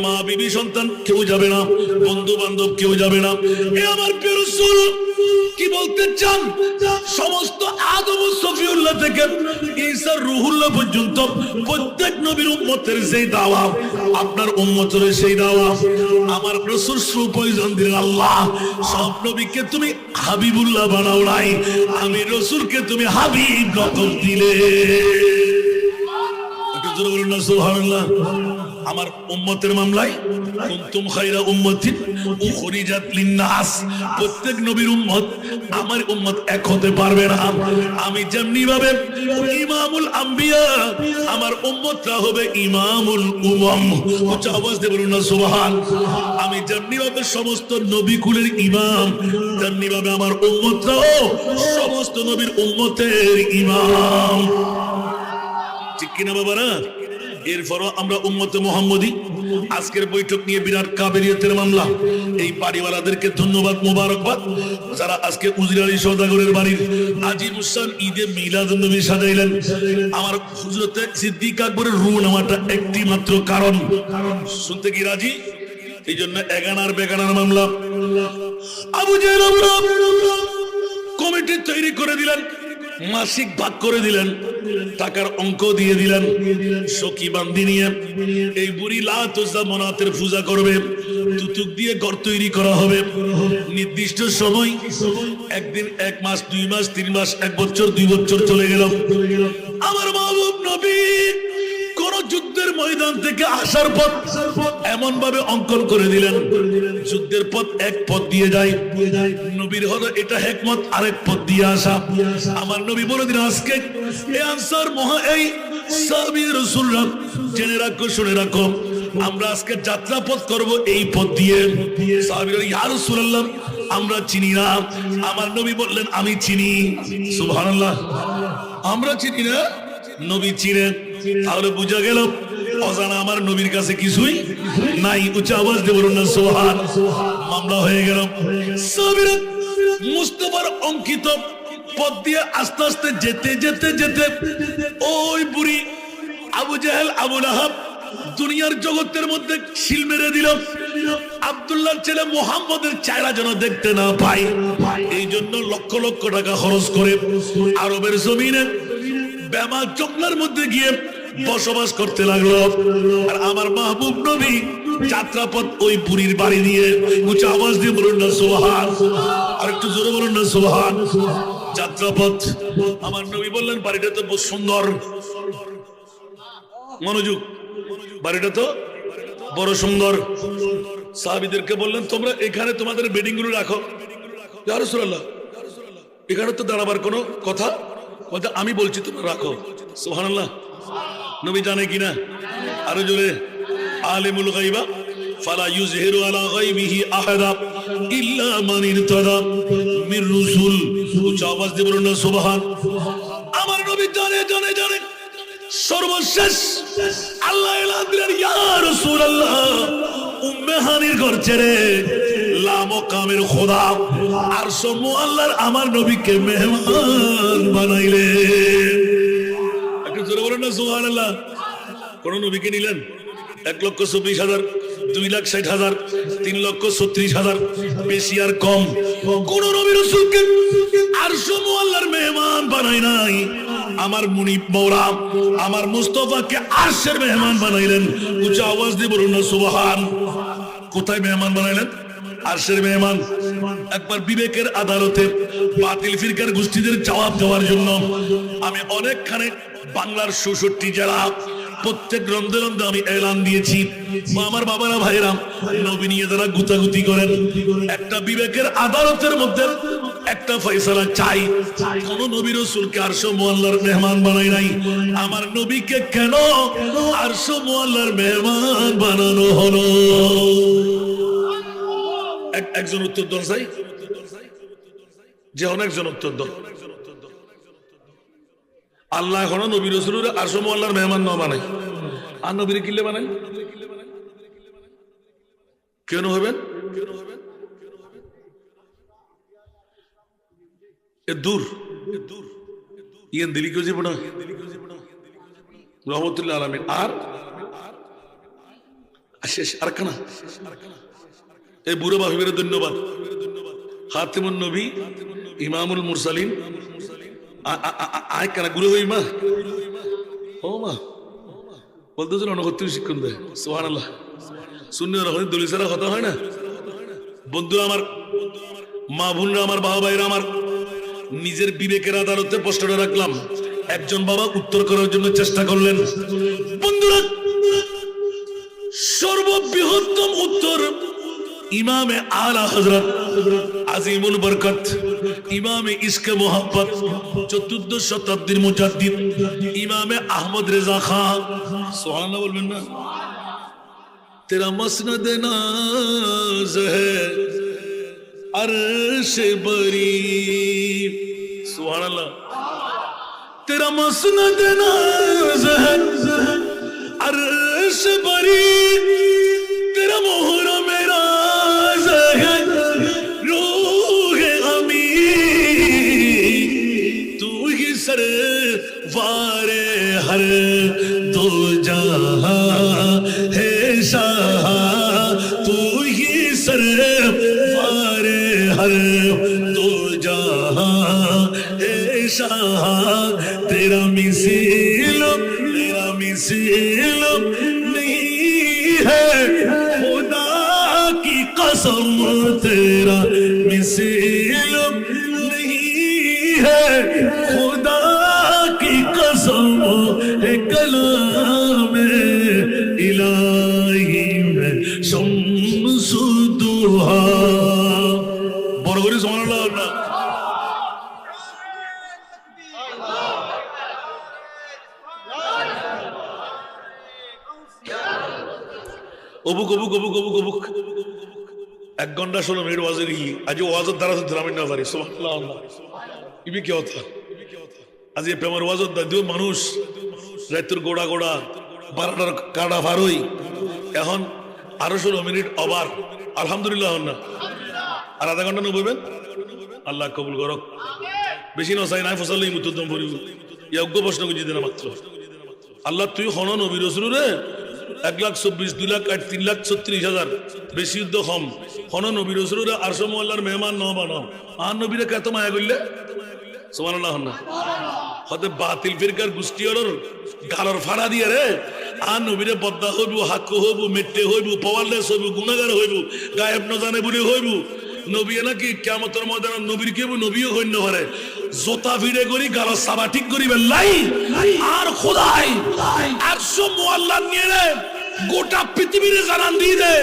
মা বিবি সন্তান কেউ যাবে না বন্ধু বান্ধব কেউ যাবে না এ আমার প্রিয় রাসূল কি বলতে চান সমস্ত আদম ও সফিউল্লাহ থেকে ঈসা রূহুল্লাহ পর্যন্ত প্রত্যেক নবীর উম্মতের সেই দাওয়া আপনার উম্মতের সেই দাওয়া আমার রাসূল সুপয়জন দিলেন আল্লাহ সব নবীকে তুমি হাবিবুল্লাহ বানাও নাই আমি রাসূলকে তুমি হাবিব লকব দিলে একটু জোরে বলুন না সুবহানাল্লাহ আমার উম্মতের মামলায় কুনতুম খায়রা উম্মাতিন উখরিজাত লিন-নাস প্রত্যেক নবীর উম্মত আমার উম্মত এক হতে পারবে না আমি যেমনি ভাবে ইমামুল আম্বিয়া আমার উম্মতরা হবে ইমামুল উমাম উচ্চ আওয়াজ দিয়ে বলুন না সুবহান আমি যেমনি ভাবে সমস্ত নবী কুলের ইমাম তেমনি ভাবে আমার উম্মতরাও সমস্ত নবীর উম্মতের ইমাম ঠিক কিনা বাবারা এরপরও আমরা উম্মতে মুহাম্মদী আজকের বৈঠক নিয়ে বিরাট কাবেরিয়তের মামলা এই বাড়িওয়ালাদেরকে ধন্যবাদ মোবারকবাদ যারা আজকে উজির আলী সওদাগরের বাড়ির আজিম উসান ঈদে মিলাদুন নবী সাজাইলেন আমার হুজরতে সিদ্দিক আকবরের রূহ নামাটা একটি মাত্র কারণ শুনতে কি রাজি এই জন্য এগানার বেগানার মামলা আবু জাহেল কমিটি তৈরি করে দিলেন মাসিক ভাগ করে দিলেন টাকার অঙ্ক দিয়ে দিলেন সখী বান্দি নিয়ে এই বুড়ি লাত ও জামানাতের পূজা করবে তুতুক দিয়ে ঘর তৈরি করা হবে নির্দিষ্ট সময় একদিন এক মাস দুই মাস তিন মাস এক বছর দুই বছর চলে গেল আমার মাহবুব নবী কোন যুদ্ধের ময়দান থেকে আসার পথ এমন ভাবে অঙ্কন করে দিলেন যুদ্ধের পথ এক পথ দিয়ে যায় নবীর হলো এটা হিকমত আরেক পথ দিয়ে আসা আমার নবী বলে দিন আজকে এই আনসার মহা এই সাহাবী রাসূলরা জেনে রাখো শুনে রাখো আমরা আজকে যাত্রা পথ করব এই পথ দিয়ে সাহাবীরা ইয়া রাসূলুল্লাহ আমরা চিনি না আমার নবী বললেন আমি চিনি সুবহানাল্লাহ আমরা চিনি না নবী চিনেন তাহলে বুঝা গেল অজানা আমার নবীর কাছে কিছুই নাই উচ্চ আওয়াজ দিয়ে বলুন না সুবহান মামলা হয়ে গেল সাহাবীরা মুস্তাফার অঙ্কিত পথ দিয়ে আস্তে আস্তে যেতে যেতে যেতে ওই বুড়ি আবু জাহেল আবু লাহাব দুনিয়ার জগতের মধ্যে শিল মেরে দিল আব্দুল্লাহর ছেলে মুহাম্মদের চেহারা যেন দেখতে না পাই এই জন্য লক্ষ লক্ষ টাকা খরচ করে আরবের জমিনে বেমা জঙ্গলের মধ্যে গিয়ে বসবাস করতে লাগলো আর আমার মাহবুব নবী যাত্রাপথ ওই বুড়ির বাড়ি দিয়ে উচ্চ আওয়াজ দিয়ে বলুন না সুবহান আর একটু জোরে বলুন না সুবহান যাত্রাপথ আমার নবী বললেন বাড়িটা তো বহুত সুন্দর মনোযোগ বাড়িটা তো বড় সুন্দর সাহাবীদেরকে বললেন তোমরা এখানে তোমাদের বেডিং গুলো রাখো ইয়া রাসূলুল্লাহ এখানে তো দাঁড়াবার কোনো কথা বলতে আমি বলছি তোমরা রাখো সুবহানাল্লাহ নবী জানে কিনা আরো জোরে আলিমুল গায়বা ফালা ইউযহিরু আলা গায়বিহি আহাদা ইল্লা মান ইরতাদা মির রাসূল। উচ্চ আওয়াজ দিয়ে বলুন না সুবহান। আমার নবী জানে জানে জানে সর্বশেষ আল্লাহ এলান দিলেন, ইয়া রাসূলুল্লাহ, উম্মে হানির ঘর ছেড়ে লামকামের খোদা আরশ মুআল্লার আমার নবীকে মেহমান বানাইলেন। একটু জোরে বলুন না সুবহানাল্লাহ। কোন নবীকে নিলেন 1,24,000, 2,60,000, 3,36,000, বেশি আর কম কোন নবী রাসূলকে আরশ মুআল্লার মেহমান বানাই নাই। আমার মুনিব মওলা আমার মুস্তাফাকে আরশের মেহমান বানাইলেন। উচ্চ আওয়াজ দিয়ে বলুন না সুবহান। কোথায় মেহমান বানাইলেন? আরশের মেহমান। একবার বিবেকের আদালতে বাতিল ফিরকার গোষ্ঠীদের জবাব দেওয়ার জন্য আমি অনেকখানে বাংলার ৬৬ জেলা প্রত্যেক রন্ধে রন্ধে আমি এলান দিয়েছি। আমার বাবারা ভাইরা নবী নিয়ে যারা গুতাগুতি করেন, একটা বিবেকের আদালতের মধ্যে একটা ফয়সালা চাই। কোন নবী রাসূলকে আরশ মুআল্লার মেহমান বানাই নাই, আমার নবীকে কেন আরশ মুআল্লার মেহমান বানানো হলো? একজন উত্তর দেন চাই, যে অনেকজন উত্তর দেন। আল্লাহ এখনো নবী রাসূলের আরশ মুআল্লার মেহমান না বানাই, আর নবীর কিল্লে বানাই কেন হবেন? দূর ইয়েন দিলি কেউ জীবন রহমতুল্লাহ আলামিন। আর শেষ আর কানা এই বুড়ো বাহিবের ধন্যবাদ। খাতিমুন নবী ইমামুল মুরসালিন আয় কানা গুলো হই মা ও মা বলতেছিল অনগত্য শিক্ষণ দেয়। সুবহানাল্লাহ। শূন্য দলিসারা কথা হয় না। বন্ধুরা আমার, মা বোনরা আমার, বাবা ভাইরা আমার, নিজের বিবেকের আদালতে প্রশ্নটা রাখলাম। একজন বাবা উত্তর করার জন্য চেষ্টা করলেন। বন্ধুরা, সর্ববৃহত্তম উত্তর ইমামে আলা হযরত আজিমুল বরকত ইমামে ইশকে মোহাব্বত 14 শতাব্দীর মুজাদ্দিদ ইমামে আহমদ রেজা খান। সুবহানাল্লাহ বলবেন না? তেরা মসনদ নাজ है अर्श बरी। सुभान अल्लाह। तेरा मसनद नाज है अर्श बरी, तेरा मोहर मेरा है रूह अमी, तू ही सरवारे हर दो जहां है शाह, तू ही सरवारे हर दो जहां है शाह, तेरा मिसाल नहीं है खुदा की कसम, तेरा मिसाल नहीं है खुदा की कसम, है कलाम इलाही में शम्सुद्दुहा। बड़ করে সুবহানাল্লাহ। অবুক অবুক অবুক অবুক অবুক 1 ঘন্টা 16 মিনিট ওয়াজের আজ ওয়াজের দ্বারা তো আমি না পারি। সুবহানাল্লাহ। ইবি কি কথা? আজ এই প্রেমের ওয়াজের দ্বারা দুই মানুষ রাতের গোড়া গোড়া 12টার কাটা ফারই এখন আরো 16 মিনিট ওভার। আলহামদুলিল্লাহ না আর আধা ঘন্টা নববেন। আল্লাহ কবুল করক। বেশি না চাই নাই ফসল মুতদম পড়িব যোগ্য প্রশ্ন বুঝি দেনা মাত্র। আল্লাহ তুই হন নবী রাসূল রে 1,24,000, 2,08,000, 3,36,000 বেশি যুদ্ধ কম হন নবী রাসূল রে আরশ মুআল্লার মেহমান ন বানাও। আর নবীরে কত মায়া কইলে। সুবহানাল্লাহ না হতে বাতিল ফিরকার গোষ্ঠী ওর গালর ফাড়া দিয়ে রে আর নবীরে বদ্দা হইব, হাক্ক হইব, মিথ্যে হইব, পাওয়ারলেস হইব, গুনাহগার হইব, গায়েব না জানে বলে হইব। নবী নাকি কিয়ামতের ময়দানে নবীর কি হইব? নবীও হইন পারে জোতা ভিড়ে করি গাল সাবা ঠিক করিবে লাই আর খোদাই আরশ মুআল্লা নিয়ে রে গোটা পৃথিবীরে জানান দিয়ে দে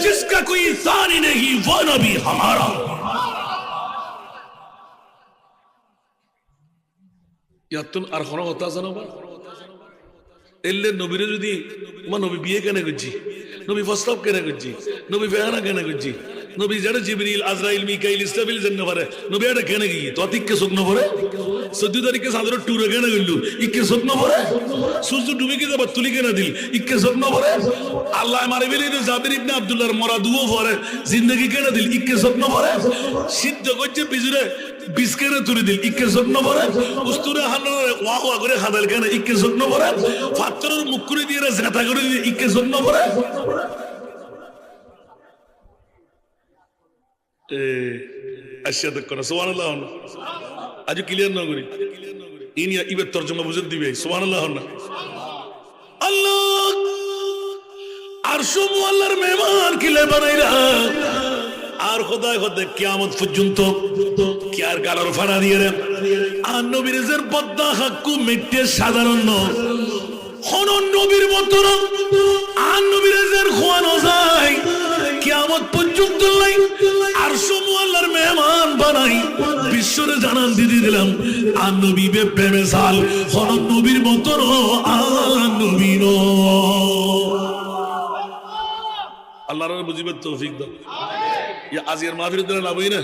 जिसका कोई सानी नहीं वो नबी हमारा। ইয়াতুন আর কোন কথা জানো বা এলে নবীরে যদি মা নবী বিয়ে কেন করছি নবী প্রস্তাব কেন করছি, নবী ফেহানা কেন করছি, নবী যারা জিবরিল আজরাইল মিকাইল ইসরাফিল জন্য পারে, নবী এটা কেন গিয়ে তো তিক্কে শুকনো পরে 14 তারিখে সাধারণ টুরে কেন গেলু ইকে শুকনো পরে, সূর্য ডুবে কি যাবার তুলি কেন দিল ইকে শুকনো পরে, আল্লাহ মারে বেলি জাবির ইবনে আব্দুল্লাহর মরা দুও পরে জিন্দগি কেন দিল ইকে শুকনো পরে, সিদ্ধ করছে বিজুরে বিস্কেরে তুলে দিল ইকে শুকনো পরে, উস্তুরে হান্নারে ওয়া ওয়া করে খাদাল কেন ইকে শুকনো পরে, ফাত্তরের মুখ করে দিয়ে জেতা করে দিয়ে ইকে শুকনো পরে। সুবহানাল্লাহ আজ ক্লিয়ার না করি ইনিয়া ইবের তরজমা বুঝে দিবে সুবহানাল্লাহ না। আল্লাহ আরশ আল্লাহর মেহমান কিলে বানাইরা আর খোদায় খোদা কিয়ামত পর্যন্ত কি আর গালার ফাড়া দিয়ে রে আর নবীর জের বদ্দা হাক্কু মিটে সাধারণ হন নবীর মত আর নবীর জের খোয়ানো যায় কিয়ামত পর্যন্ত লাই আরশ আল্লাহর মেহমান বানাই বিশ্বরে জানান দিয়ে দিলাম আর নবী বে প্রেমে সাল হন নবীর মত আর নবী ন আল্লাহর বুঝিবার তৌফিক দাও। আজকের মাহফিলের দ্বারা লাভ হই না।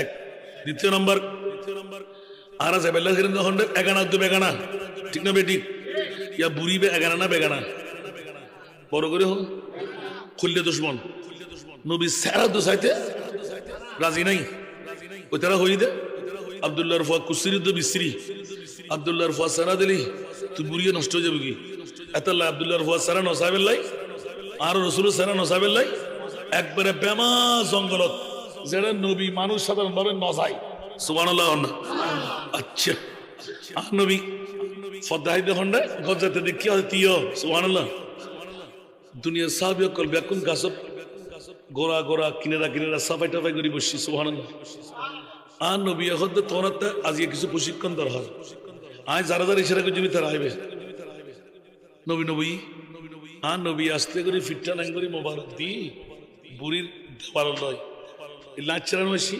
এক দ্বিতীয় নম্বর আর আছে বেলা করেন যখন এগানা তো বেগানা ঠিক না বেটি ইয়া বুড়ি বে এগানা না বেগানা বড় করে হন খুললে দুশ্মন নবী সারা তো চাইতে রাজি নাই ওই তারা হই দে আব্দুল্লাহর ফুয়া কুসির তো বিশ্রী আব্দুল্লাহর ফুয়া সারা দিলি তুই বুড়িয়ে নষ্ট হয়ে যাবে কি এত আব্দুল্লাহর ফুয়া সারা নসাবের লাই আর রসুল সারা নসাবের লাই একবারে বেমা জঙ্গলত যেটা নবী মানুষ সাধারণ ভাবে নজাই সুবহানাল্লাহ। আচ্ছা আর নবী ফদাই দেখুন না গজাতে দেখি তিয় সুবহানাল্লাহ দুনিয়ার সাহাবী কল বেকুন গাছব গোরা গোরা কিনেরা সাফাই টাফাই করে বসছি সুবহানাল্লাহ। আর নবী এখন তো তোর আজকে কিছু প্রশিক্ষণ দরকার আজ যারা যারা ইশারা করে জমি তারা আইবে নবী নবী আর নবী আসতে করে ফিটটা নাই করে মোবারক দি বুড়ির দেওয়ার লয় লাচারানো আসি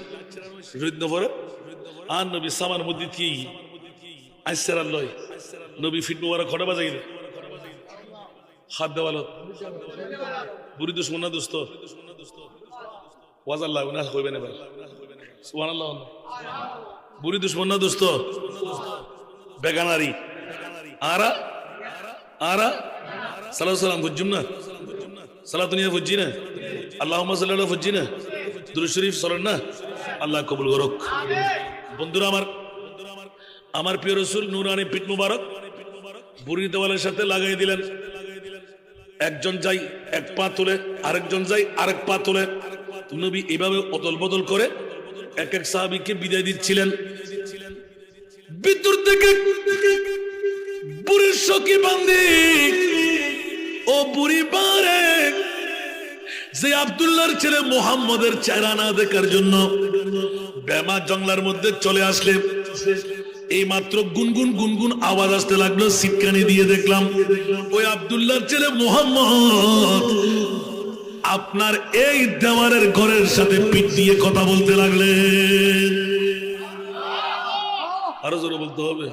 রুদ্র পরে আর নবী সামার মধ্যে দিয়ে আইসার লয় নবী ফিট মোবারক খড়া বাজাই দে হাত দেওয়ালো বুড়ি দুশ্মন না দোস্ত ওয়াজার লাগবে না হইবে না সুবহানাল্লাহ বুড়ি দুশ্মন না দোস্ত বেগানারি আরা আরা সালাতু সালাম ফুজুম না সালাতু নিয়া ফুজি না আল্লাহুম্মা সাল্লি আলা ফুজি না দুরূদ শরীফ পড়েন না আল্লাহ কবুল করুক। বন্ধুরা আমার প্রিয় রাসূল নূরানি পিঠ মুবারক বুড়ি দেওয়ালের সাথে লাগাই দিলেন একজন যাই এক পা তুলে আরেকজন যাই আরেক পা তুলে নবী এইভাবে অদল বদল করে এক এক সাহাবীকে বিদায় দিচ্ছিলেন ভিতর থেকে বুড়ির সখী বান্দি ও বুড়ি পারে যে আব্দুল্লাহর ছেলে মুহাম্মদের চেহারা না দেখার জন্য বেমা জঙ্গলার মধ্যে চলে আসলে এই মাত্র গুনগুন গুনগুন আওয়াজ আসতে লাগলো সিটকানি দিয়ে দেখলাম ওই আব্দুল্লাহর ছেলে মুহাম্মদ আপনার এই দেওয়ারের ঘরের সাথে পিঠ দিয়ে কথা বলতে লাগলেন। আরো জোরে বলতে হবে।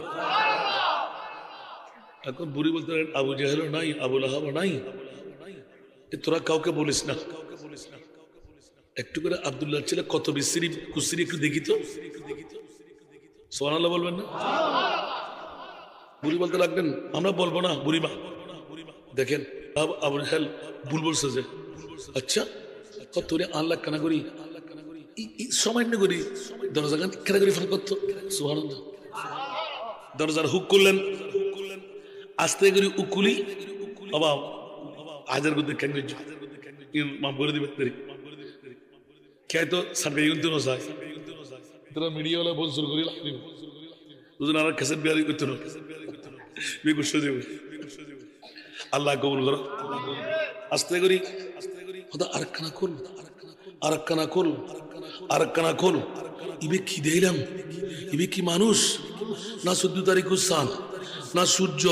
এখন বুড়ি বলতে আবু জাহেল নাই আবু লাহাব নাই তোরা কাউকে বলিস না একটু করে আব্দুল্লাহ ছেলে কত বিশ্রী কুশ্রী একটু দেখি তো সুবহানাল্লাহ বলবেন না। বুড়ি বলতে লাগলেন আমরা বলবো না বুড়িমা দেখেন আবু জাহেল ভুল বলছে যে আচ্ছা তোরে আল্লাহ কানা করি সামান্য করি দরজা কেনা করি ফোন করতো সুবহানাল্লাহ দরজার হুক করলেন আস্তে করে উকুলি বাবা হাজার গুদ্ধে কেন মাফ করে দিবে কে তো সার্ভে কিন্তু নসাই তোরা মিডিয়া वाला बहुत जोर करी लागली দুজন আর কাছে বিয়ারি করতে না বি গুছ দেব আল্লাহ কবুল করো আস্তে করি খোদা আরকানা খোল ইবে কি দিলাম ইবে কি মানুষ না 14 তারিখ সাল না সূর্য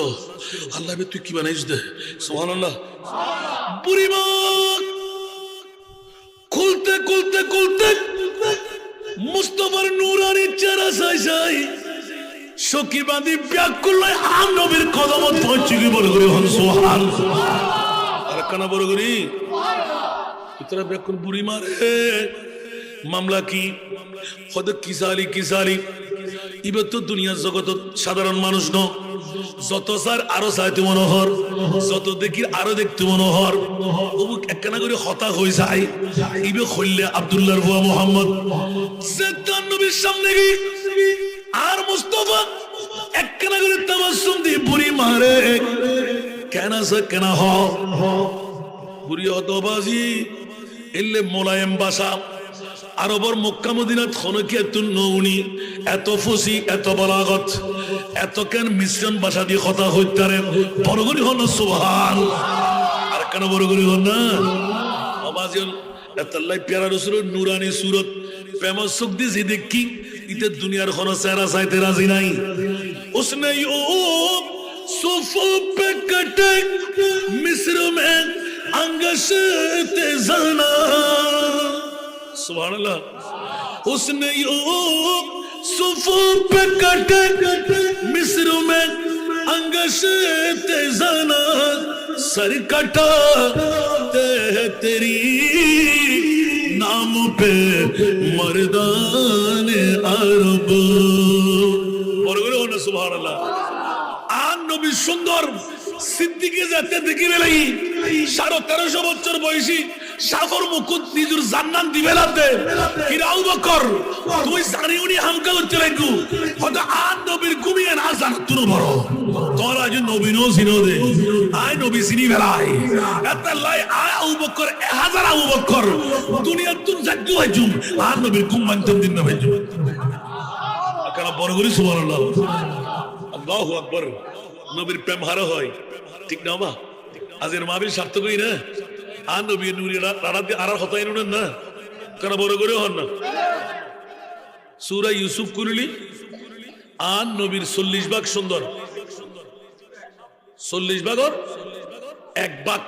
আল্লাহ বে তুই কি বানাইস দে সুবহানাল্লাহ। বুড়িমা খুলতে খুলতে খুলতে মুস্তাফার নূরানি চেহারা সাই সখী বাঁধি ব্যাকুল নয় আর নবীর কদমত পৌঁছে গিয়ে বলে করে হন সুবহানাল্লাহ। কানা বড় করি তোরা বেকুন বুড়ি মারে মামলা কি হদ কিসালি এবার তো দুনিয়ার জগত সাধারণ মানুষ ন যত স্যার আরো চাইতে মনোহর যত দেখি আরো দেখতে মনোহর ওবুক একখানা করে হতা হয়ে যায় ইবে খল্লে আব্দুল্লাহর বুয়া মোহাম্মদ সেতান নবীর সামনে গি আর মুস্তাফা একখানা করে তাবাসসুম দিয়ে বুড়ি মারে কেনা হ বুড়ি হতবাজি এলে মোলায়েম বাসা আরবর মক্কা মদিনাত খনকে এত নৌনি এত ফসি এত বলাগত এত কেন মিশ্রণ ভাষা দিয়ে কথা হইতারে বড়গরি হন সুবহান আর কেন বড়গরি হন না আওয়াজ এতলাই প্যারা রসুল নুরানি সুরত প্রেম সুখ দিছি দেখি ইতে দুনিয়ার কোন চেহারা চাইতে রাজি নাই उसने यूं सुफू पे कटे मिस्र में अंगश तेजाना सुभान अल्लाह उसने यूं सुफू पे कटे मिस्र में अंगश तेजाना सर कटा तेरी नाम पे मर्दान अरब সুবহানাল্লাহ আর নবী সুন্দর সিদ্দিকে যেতে দেখি বেলাই 1350 বছর বয়সী সাগর মুকুট নিজের জান্নাত দিবে লাতে কি আবু বকর তুই জানি উনি হামকা করতে লাগু হয়তো আর নবীর ঘুমিয়ে না জান তুই বড় তোর আজ নবী নো সিনো দে আয় নবী সিনি বেলাই এত লাই আয় আবু বকর 1000 আবু বকর দুনিয়ার তুই জাগু হইজুম আর নবীর ঘুম মানতেন দিন না হইজুম কেন বড় করি সুবহানাল্লাহ আল্লাহু আকবার নবীর প্রেম হারা হয় ঠিক না মা আজের মাহফিল সার্থকই না আর নবী নূরে রাত আর হতাই না কেন বড় করে হন না সূরা ইউসুফ কুরলি আর নবীর 40 ভাগ সুন্দর 40 ভাগর এক ভাগ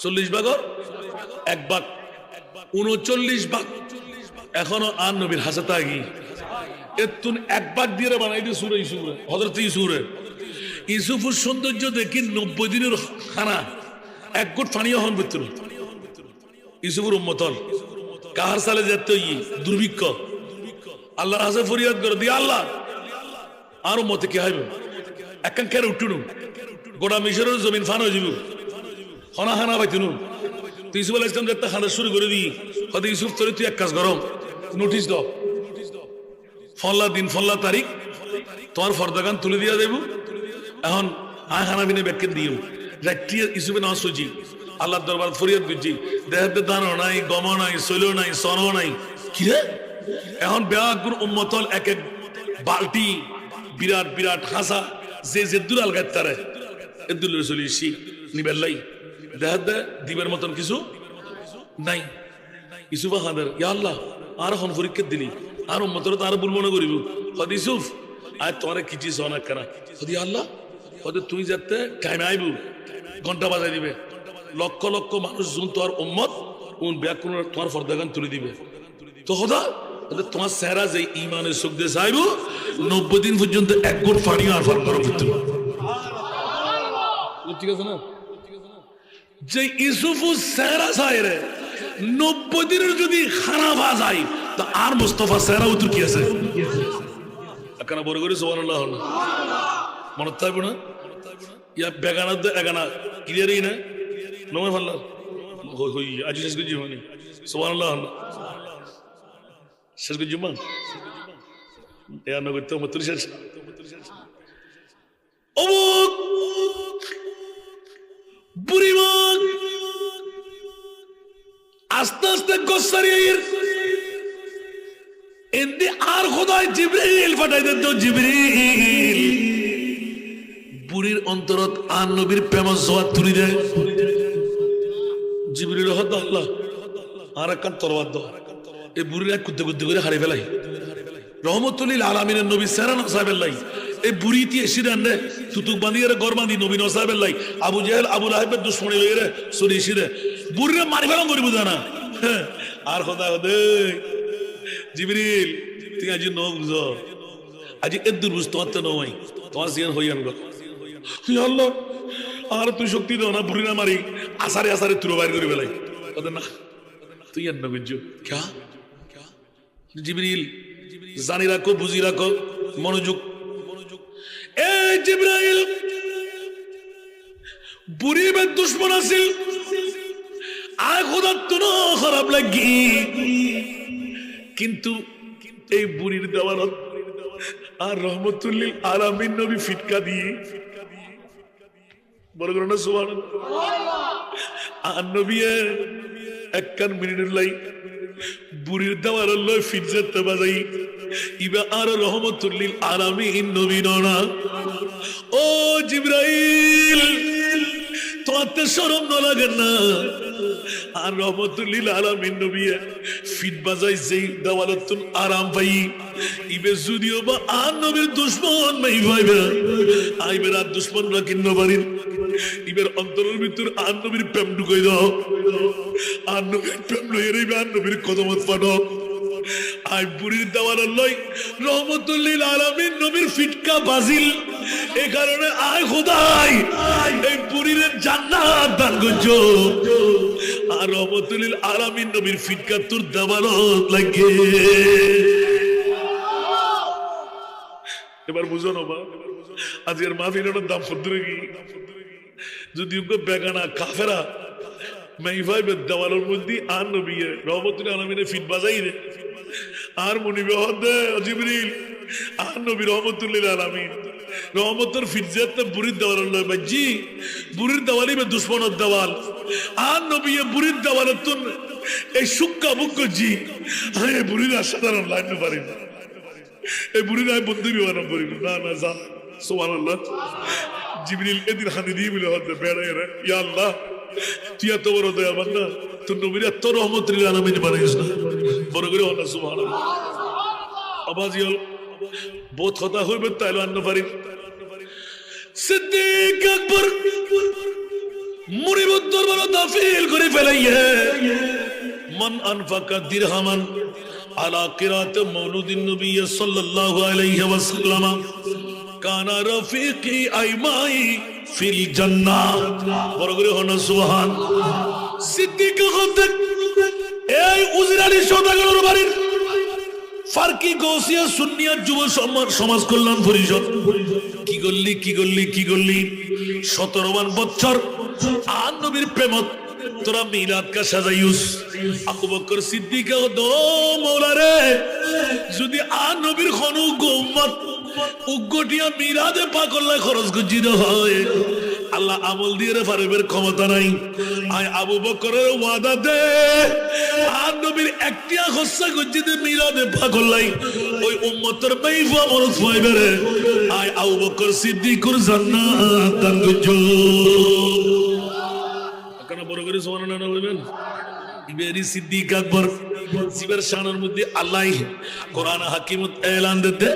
40 ভাগর এক ভাগ 39 ভাগ এখনো আর নবীর হাসাতে আগি এতুন এক ভাগ দিয়ে বানাই দিয়ে সূরা ইউসুফ হযরত ইউসুফের সৌন্দর্য দেখি 90 দিনের খানা এক গুট পানিও হন ভিতর ইউসুফের উম্মতল কাহার সালে যেতে দুর্ভিক্ষ আল্লাহর কাছে ফরিয়াদ করে দি আল্লাহ আর উম্মতে কি হইবে একখান কেন উঠুন গোটা মিশরের জমিন ফান হয়ে যাব হনা হানা পাইতুন তুই ইউসুফ আলাইহিস সালাম যেতে খানা শুরু করে দি হয়তো ইউসুফ তোরে তুই এক কাজ করো নোটিশ দাও ফল্লা দিন ফল্লা তারিখ তোমার ফর্দাগান তুলে দিয়া দেব এখন আয় খানা বিনে ব্যাখ্যা দিও রাত্রিয়া ইসুফে না সুজি আল্লাহর দরবার ফরিয়াদ করছি দেহাতে দানো নাই গম নাই সৈল নাই সন নাই কি রে এখন বেয়াগুর উম্মতল এক এক বালতি বিরাট বিরাট হাসা যে দূর আলগাত তারে এদুল চলিছি নিবেলাই দেহাতে দিবের মতন কিছু নাই ইসুফা হাদার ইয়া আল্লাহ আর হন পরীক্ষা দিলি আর উম্মতর তার ভুল মনে করিব হদ ইউসুফ আজ তোমার কিছু সনা কেনা হদি আল্লাহ হয়তো তুই যাতে টাইমে আইবু ঘন্টা বাজাই দিবে লক্ষ লক্ষ মানুষ যখন তোমার উম্মত কোন ব্যাকুণ তোমার ফর্দাগান তুলে দিবে তো হদা তোমার চেহারা যে ইমানের সুখ দিয়ে চাইব 90 দিন পর্যন্ত এক গুট পানি আর ফার করো ভিতর ঠিক আছে না যে ইউসুফের চেহারা চাই রে 90 দিনের যদি খারাপ হয়ে যায় তা আর মুস্তাফা চেহারা উত্তর কি আছে কেন বড় করে সুবহানাল্লাহ মনে থাকবে না ইয়া বেগানা এগানা ক্লিয়ারই না নময় ভাল্লার হই আজ শেষ করে জীবনী সুবহানাল্লাহ শেষ করে জীবন এ নগর তো মত শেষ ও বুড়িমান আস্তে আস্তে গোসারির এতে আর খোদায় জিবরিল পাঠাই দেন তো জিবরিল বুড়ির অন্তরত আর নবীর প্রেম জোয়াত তুলি দেয় জিবরিল হদ আল্লাহ আর একখান তরবাদ দাও এই বুড়ির এক কুদ্দে কুদ্দে করে হারিয়ে ফেলাই রহমতুল্লিল আলামিনের নবী সেরা নসাবেল্লাই এই বুড়িটি এসে দেন রে তুতুক বাঁধিয়ে রে গর বাঁধি নবী নসাবেল্লাই আবু জেহেল আবু লাহেবের দুশ্মনী লইয়ে রে সরি এসে রে বুড়িরে মারি ফেলাম করিব জানা আর খোদা হদে জিবরিল তুই আজ ন বুঝ আজ এদুর বুঝ তোমার তো নয় তোমার জিয়ান হইয়ান গো আল্লাহ আর তুই শক্তি দাও না বুড়ি না মারি আসারে আসারে তুলো বাইর করে বেলাই না তুই আর নবীর ক্যা জিবরিল জানি রাখো বুঝি রাখো মনোযোগ এ জিবরাইল বুড়ি বে দুশ্মন আছিল আয় খোদা তো খারাপ লাগি কিন্তু এই বুড়ির দেওয়ালত আর রহমতুল্লিল আলামিন নবী ফিটকা দিয়ে বড় করে না সুবহানাল্লাহ আর নবী একখান মিনিটের লাই বুড়ির দেওয়ালত লয় ফিটজাতে বাজাই ইবা আর রহমতুল্লিল আলামিন নবী না ও জিবরাইল তোমাতে শরম না লাগে না আর রহমতুল্লিল আলামিন নবী ফিট বাজাই যেই দেওয়ালতুন আরাম পাই ইবে যদিও বা আর নবীর দুশ্মন নাই ভাইবা আইবের আর দুশ্মন রাখিন নবারিন ইবের অন্তরের ভিতর আর নবীর প্রেম ঢুকাই দাও আর নবীর প্রেম লইয়ে রইবে আর নবীর কদমত পাঠাও আই বুড়ির দেওয়ার লই রহমতুল্লিল আলামিন নবীর ফিটকা বাজিল এই কারণে আয় খোদাই এই বুড়ির জান্নাত দান করছো আর রহমতুল্লিল আলামিন নবীর ফিটকা তোর দেওয়ালত লাগে এবার বুঝো না বা আজকের মাহফিলের দাম ফুদ্রে কি যদি বেগানা কাফেরা মাইভাইবে দেওয়ালের মধ্যে আর নবী রহমতুল্লিল আলামিনের ফিট বাজাই রে আর মনিবে হদে জিবরিল আর নবী রহমতুল্লিল আলামিন রহমতের ফিটজাতে বুড়ির দেওয়াল লয় বাজি বুড়ির দেওয়ালি বে দুশ্মনের দেওয়াল আর নবী বুড়ির দেওয়ালের তুন এই সুক্কা বুক জি হ্যাঁ বুড়ির সাধারণ লাইন পারি না এই বুড়ির আয় বন্ধু বিমান করি না না যা সুবহানাল্লাহ জিবরিল এদিন হাতে দিয়ে বলে হদে বেড়ে রে ইয়া আল্লাহ তুই এত বড় দয়াবান না তোর নবীর এত রহমতুল্লিল আলামিন বানাইস না বড় করে হল সুবহানাল্লাহ আবাজ ইল বহুত কথা হইবে তাইলে আন্ন পারি সিদ্দিক আকবর মুরিবুদ দরবার দাফিল করে ফেলাইয়ে মান আনফাকা দিরহামান আলা কিরাত মাউলুদিন নবী সাল্লাল্লাহু আলাইহি ওয়াসাল্লাম কানা রফিকি আইমাই ফিল জান্নাহ বড় করে হন সুবহান সিদ্দিক আকবর এই উজরানি সওদাগরের বাড়ির ফারকি গৌসিয়া সুন্নিয়া যুব সমাজ কল্যাণ পরিষদ কি করলি 17 বছর আর নবীর প্রেমত তোরা মিলাদ কা সাজাইউস আবু বকর সিদ্দিক দো মওলা রে যদি আর নবীর খনু উম্মত উগ্গটিয়া মিলাদে পাকল্লা খরচ গজিদ হয় আল্লাহ আমল দিয়ে রে ফারবের ক্ষমতা নাই আয় আবু বকরের ওয়াদা দে আর নবীর একটিয়া খসা গজিদে মিলাদে পাকল্লাই ওই উম্মতের মাইফা আমল পাইবে রে আয় আবু বকর সিদ্দিকুর জান্নাত দান গজো কানা বড় করে সুবহানাল্লাহ না বলবেন ইবেরি সিদ্দিক আকবর জিবের শানের মধ্যে আল্লাহ কোরআন হাকিমত এলান দিতে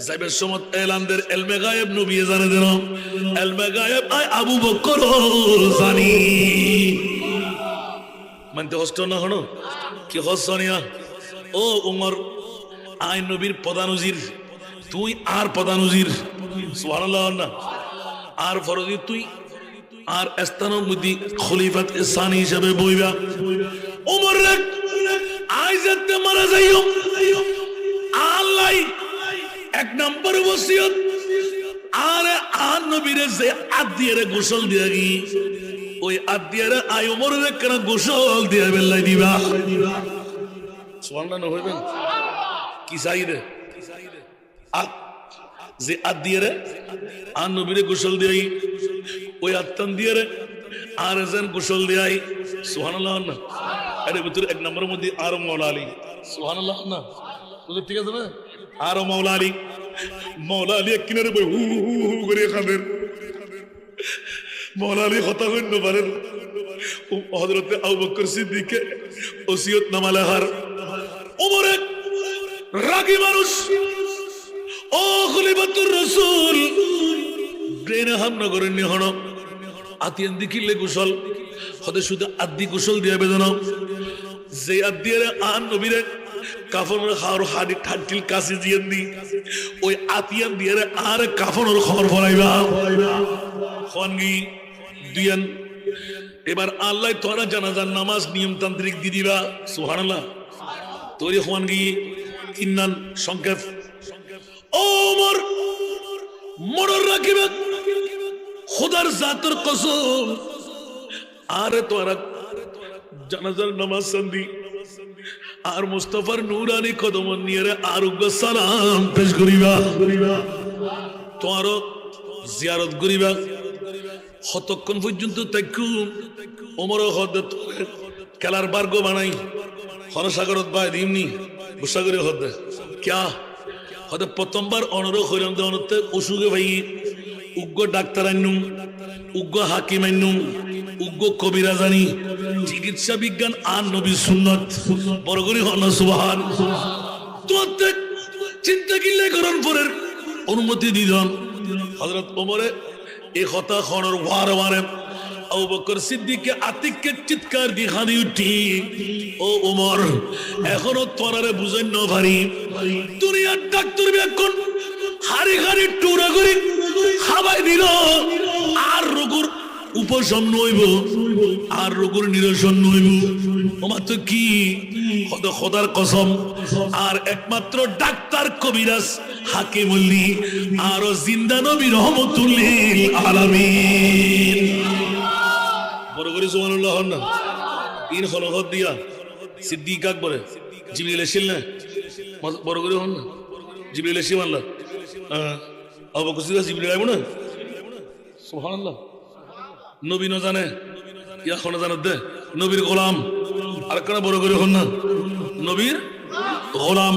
যাইবের সমত এলানদের ইলমে গায়েব নবী জানে দেন ইলমে গায়েব আয় আবু বকর জানি মানতে হস্ত না হনো কি হসনিয়া ও উমর আয় নবীর প্রধান উজির তুই আর প্রধান উজির সুবহানাল্লাহ না আর ফরজি তুই আর স্থানের মধ্যে খলিফাত সানি হিসেবে বইবা উমর রে আয় যেতে মারা যাইও আল্লাহ এক নম্বর ওসিয়ত আর নবীরে যে আদিয়ারে গোসল দিয়া গি ওই আদিয়ারে আয় ওমরের কেন গোসল দিয়া বেলাই দিবা সুবহানাল্লাহ হইবেন কি চাইরে যে আদিয়ারে আর নবীরে গোসল দিয়াই ওই আত্তান দিয়ারে আর যেন গোসল দিয়াই সুবহানাল্লাহ না এর ভিতরে এক নম্বরের মধ্যে আর মাওলা আলী সুবহানাল্লাহ না বুঝতে ঠিক আছে না আর মাওলা আলী কিনারে বই হু হু হু করে খাবেন মাওলা আলী কথা হইন পারেন হযরত আবু বকর সিদ্দিককে ওসিয়ত নামা লেখার ওমর এক রাগী মানুষ ও খলিফাতুর রাসূল ব্রেন হামনা করেন নি হন আতিয়ান দিকিলে গোসল হতে শুধু আদি গোসল দিয়া বেদন যে আদিয়ারে আন নবীরে কাফনের খাওয়ার হাড়ি ঠান্টিল কাছে দিয়ে দি ওই আতিয়ান দিয়ে আর কাফনের খবর ফলাইবা খনগি দুইয়ান এবার আল্লাহ তোরা জানাজার নামাজ নিয়মতান্ত্রিক দি দিবা সুবহানাল্লাহ তৈরি হওয়ান গিয়ে তিন সংক্ষেপ ওমর মরর রাখিবে খোদার জাতের কসম আরে তোরা জানাজার নামাজ সান্দি আর মুস্তাফার নূরানি কদম নিয়ে আর সালাম পেশ করিবা তোর জিয়ারত করিবা কতক্ষণ পর্যন্ত তাইকু ওমর হদ খেলার বার্গ বানাই হরসাগরত বাই দিমনি বুসাগরে হদ ক্যা হদ প্রথমবার অনুরোধ হইলাম দেওয়ানতে অসুখে ভাই উগ্র ডাক্তার আনুম উগ্র হাকিম আনুম উগ্র কবিরা জানি চিকিৎসা বিজ্ঞান আর নবী সুন্নত বড় করে হন সুবহান তোমার চিন্তা কিনলে করন পরের অনুমতি দিদন হযরত ওমরে এই কথা খনর ওয়ার ওয়ারে আবু বকর সিদ্দিককে আতিককে চিৎকার দিয়ে হাদি উঠি ও ওমর এখনো তোরারে বুঝেন না ভারি দুনিয়ার ডাক্তার এখন হারি হারি টুরা করে খাবাই দিল আর রোগের উপশম নইব আর রোগের নিরসন নইব ওমা তো কি খোদার কসম আর একমাত্র ডাক্তার কবিরাজ হাকিমুল্লি আর জিন্দা নবী রহমতুল্লিল আলামিন বড় করে সুবহানাল্লাহ হন না তিন খলকত দিয়া সিদ্দিক আকবরে জিবরিল এসেছিল না বড় করে হন না জিবরিল এসে মানলা আবু বকর সিদ্দিক জিবরিল আইব না সুবহানাল্লাহ নবী ন জানে ইয়া কোন জানাত দে নবীর গোলাম আর কোন বড় করে হন না নবীর গোলাম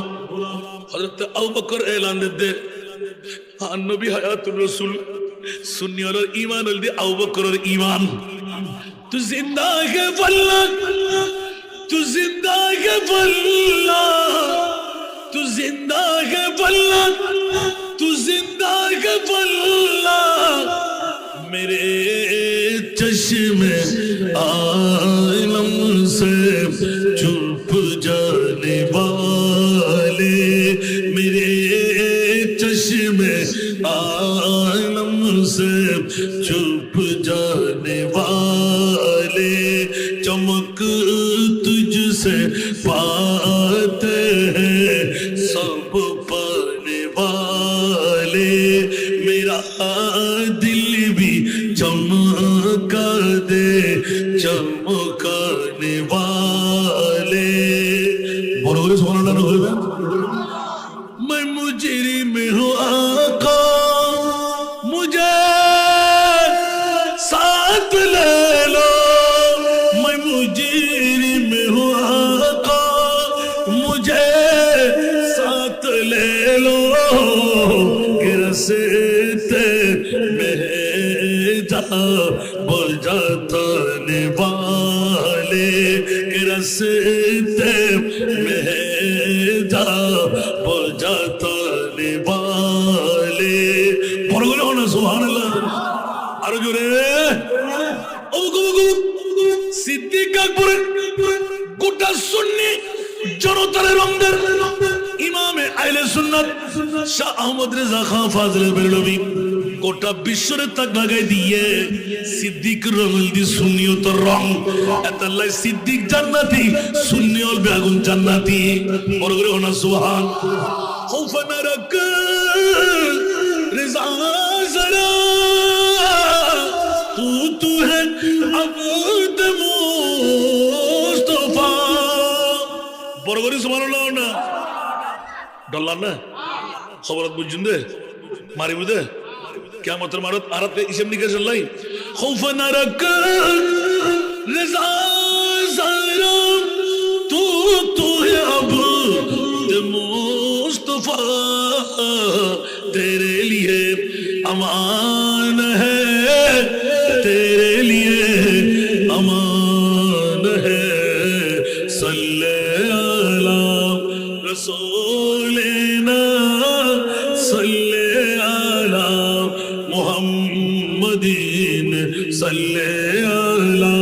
হযরত আবু বকর এলান দে আর নবী হায়াতুর রাসূল সুন্নি হল ঈমান হল দি আবু বকরের ঈমান तू जिंदा है वल्लाह तू जिंदा है वल्लाह तू जिंदा है वल्लाह तू जिंदा है वल्लाह मेरे चश्मे आलम से चुप जाने वाले मेरे चश्मे आलम से चुप जाने वाले चमक तुझसे पाते हैं सब पाने वाले मेरा दिल भी चमका दे चमकाने वाले बोलो बोलो सुभान अल्लाह मैं मुजरिम हूँ आका मुझे साथ ले लो मैं मुजरिम हूँ आका मुझे साथ ले लो गिरते में जा बजाने वाले गिरते में जा बजाने वाले बोलो ना सुभान अल्लाह আরো জোরে সিদ্দিক আকবর গোটা সুন্নি জনতার রংদের ইমামে আহলে সুন্নাত শাহ আহমদ রেজা খান ফাজলে বেরলভী গোটা বিশ্বরে তাক লাগাই দিয়ে সিদ্দিক রঙল দি সুন্নিয়তর রং এতাল্লাই সিদ্দিক জান্নাতি সুন্নিয়ল বেগুন জান্নাতি বড় করে হনা সুবহান খৌফা নারাক রেজা জরা तू है अब्द मुस्तफा বড় করে সুবহানাল্লাহ না ডলার না খবরত বুঝুন দে মারিব দে কিয়ামতের মারত আরাতে ইসম নিকে চলাই খৌফ নারাক রিজা জারা তু হে अब्द मुस्तफा तेरे लिए अमान है तेरे लिए अमान है सल्ले अला रसूलिना सल्ले अला मुहम्मदीन सल्ले अला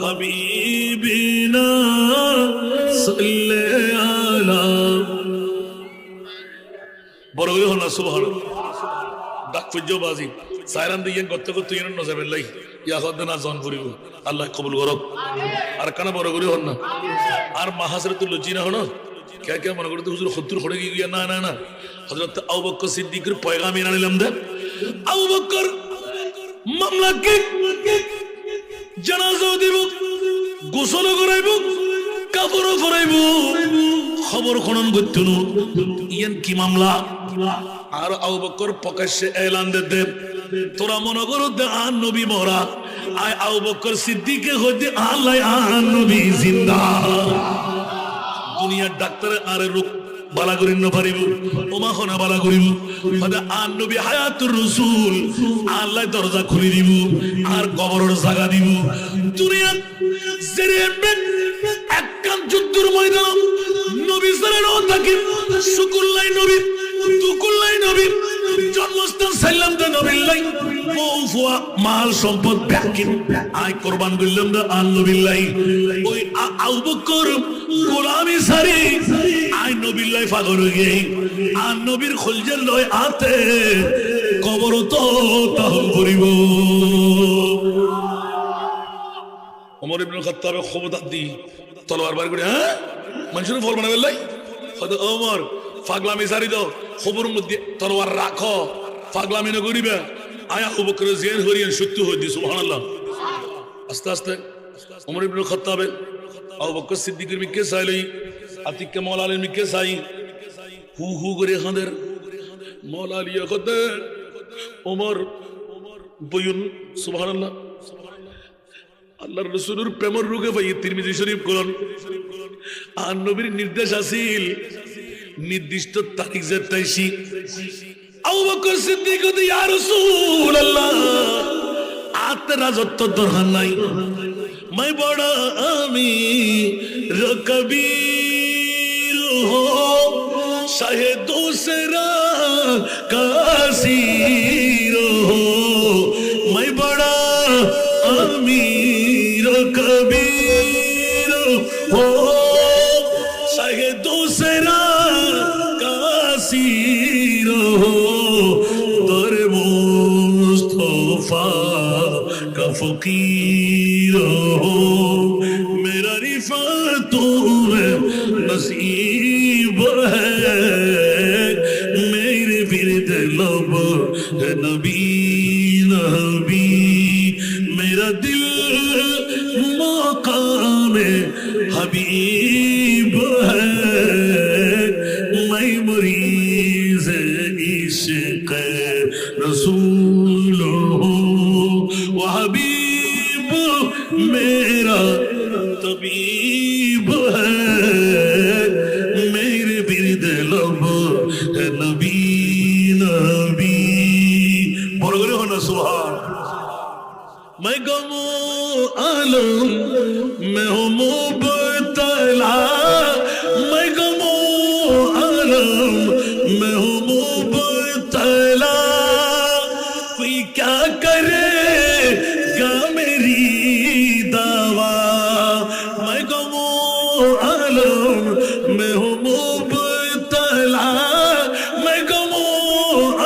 हबीबिना सल्ले अला বড় হলো না সুবহানাল্লাহ ডাক ফুজবাজি সাইরান দিয়ে গত্ত গত্ত ইন নজাবেল্লাই ইয়া হদ না জন করিব আল্লাহ কবুল করক আর কানা বড় করি হন না আর মাহাসরাতুল লজিনা হন কে কে মনে করতে হুজুর 70 খড়ে গিয়া না না না হযরত আবু বকর সিদ্দিকের পয়গাম এনে নিলাম দে আবু বকর মামলাকে জানাজা দিব গোসল করাইব কাপড় পরাইব খবর খনন করতে ইয়ান কি মামলা আর আবু বকর প্রকাশ্যে এলান দে তোরা মনে করো দে আন নবী মরা আয় আবু বকর সিদ্দিকে হইতে আল্লাহ আন নবী জিন্দা দুনিয়ার ডাক্তারে আরে রোগ বালা করিন না পারিব ওমা খনা বালা করিব মানে আন নবী হায়াতুর রাসূল আল্লাহ দরজা খুলে দিব আর কবরের জায়গা দিব দুনিয়ার জেরে একখান যুদ্ধের ময়দান নবী সাল্লাল্লাহু আলাইহি শুকুরলাই নবী দুকুল্লাই নবী জন্মস্থান সাইলাম দে নবীল্লাই বউফুয়া মাল সম্পদ ব্যাকিন আয় কুরবান করলাম দে আন নবীল্লাই ওই আবু বকর গোলামি সারি আয় নবীল্লাই ফাগর হয়ে আন নবীর খলজের লয় আতে কবর তো তাহম করিব ওমর ইবনে খাত্তাব খবরদার দি তলোয়ার বার করে হ্যাঁ মানুষের ফল বানাবে লাই হয়তো ওমর ফাগলামি সারি দাও খবর মধ্যে তলোয়ার রাখো ফাগলামি না করিবে আয়া আবু বকর জিয়ার হরিয়ান সত্য হয়ে দি সুবহানাল্লাহ আস্তে আস্তে ওমর ইবনে খাত্তাব আবু বকর সিদ্দিকের মিকে সাইলাই আতিককে মাওলা আলীর মিকে সাই হু হু করে হাঁদের মাওলা আলী খদের ওমর বয়ুন সুবহানাল্লাহ আল্লাহর রাসূলের প্রেমের রোগে ভাই তিরমিজি শরীফ কোরআন আর নবীর নির্দেশ আছিল নির্দিষ্ট তারিখ যেতাইছি আবু বকর সিদ্দিক কইতে ইয়া রাসূলুল্লাহ আত রাজত্ব দরকার নাই मैं बड़ा अमीर कबीर हो चाहे दूसरा कासीर हो मैं बड़ा अमीर कबीर हो चाहे दूसरा कासीर हो दर मुस्तफा का फकीर हो मेरा रिफातों में नसीब है मेरे विरद लब है नबी नबी मेरा दिल मकाम हबीब है मैं मरीज़ इश्क़ रसूल हूँ वो हबीब मेरा तबीब है मेरे बिरद लब है नबी नबी बोलो करे हो ना सुभान मैं गमो आलम मैं हूँ मुबतला मैं गमो आलम मैं हूँ मुबतला कोई क्या करेगा मेरी दावा मैं गमो आलम मैं हूँ मुबतला मैं गमो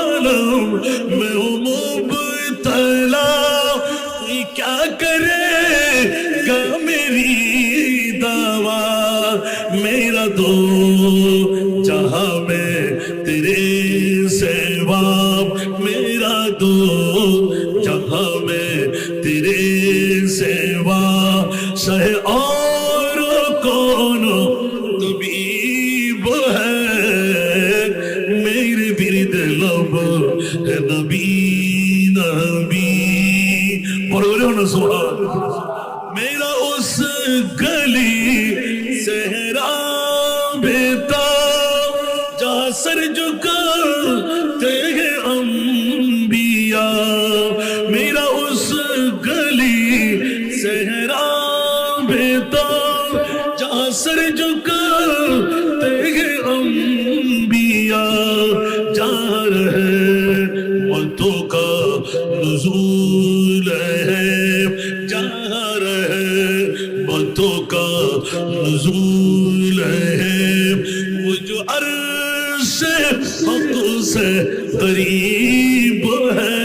आलम मैं हूँ मुबतला कोई क्या करेगा मेरी दावा मेरा दो जहां में तेरे सेवा मेरा दो जहां में तेरे सेवा सहे और कौन तबीब है मेरे बिरद लब है नबी नबी बोलो ना सुभान मेरा उस गली सहरा बेटा जहाँ सर झुकाते हैं अंबिया मेरा उस गली सहरा बेटा जहाँ सर झुकाते हैं अंबिया जहाँ रहमतों का नुज़ूल है जहाँ रहमतों का नुज़ूल है वो जो अर्श हक़ से करीब है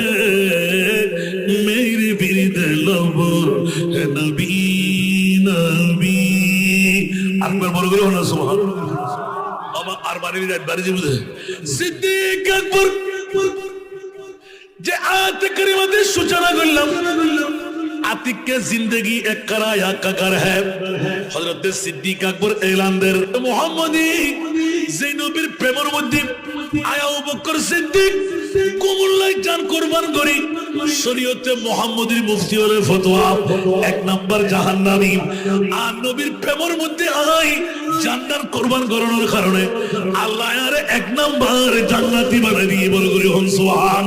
मेरे बिरद আকবার বড় করে হলো সুবহানাল্লাহ বাবা আর বাড়ি যাবে সিদ্দিক আকবর যে আয়াত কারিমাতের সূচনা করলাম आतिक के जिंदगी एक कराया ककर है हजरत सिद्दीक अकबर ऐलानदेर मोहम्मदी ज़ैनबीर प्रेमर मध्य आया अबू बकर सिद्दीक कुमुल्लाई जान कुर्बान करी शरीयते मोहम्मदीर मुफ्ती हले फतवा एक नंबर জাহান্নামী আর নবীর প্রেমর মধ্যে আই জান্নাত কুরবান করানোর কারণে আল্লাহ আরে এক নাম্বার জান্নাতি বানাই দিয়ে বল করি হন সুবহান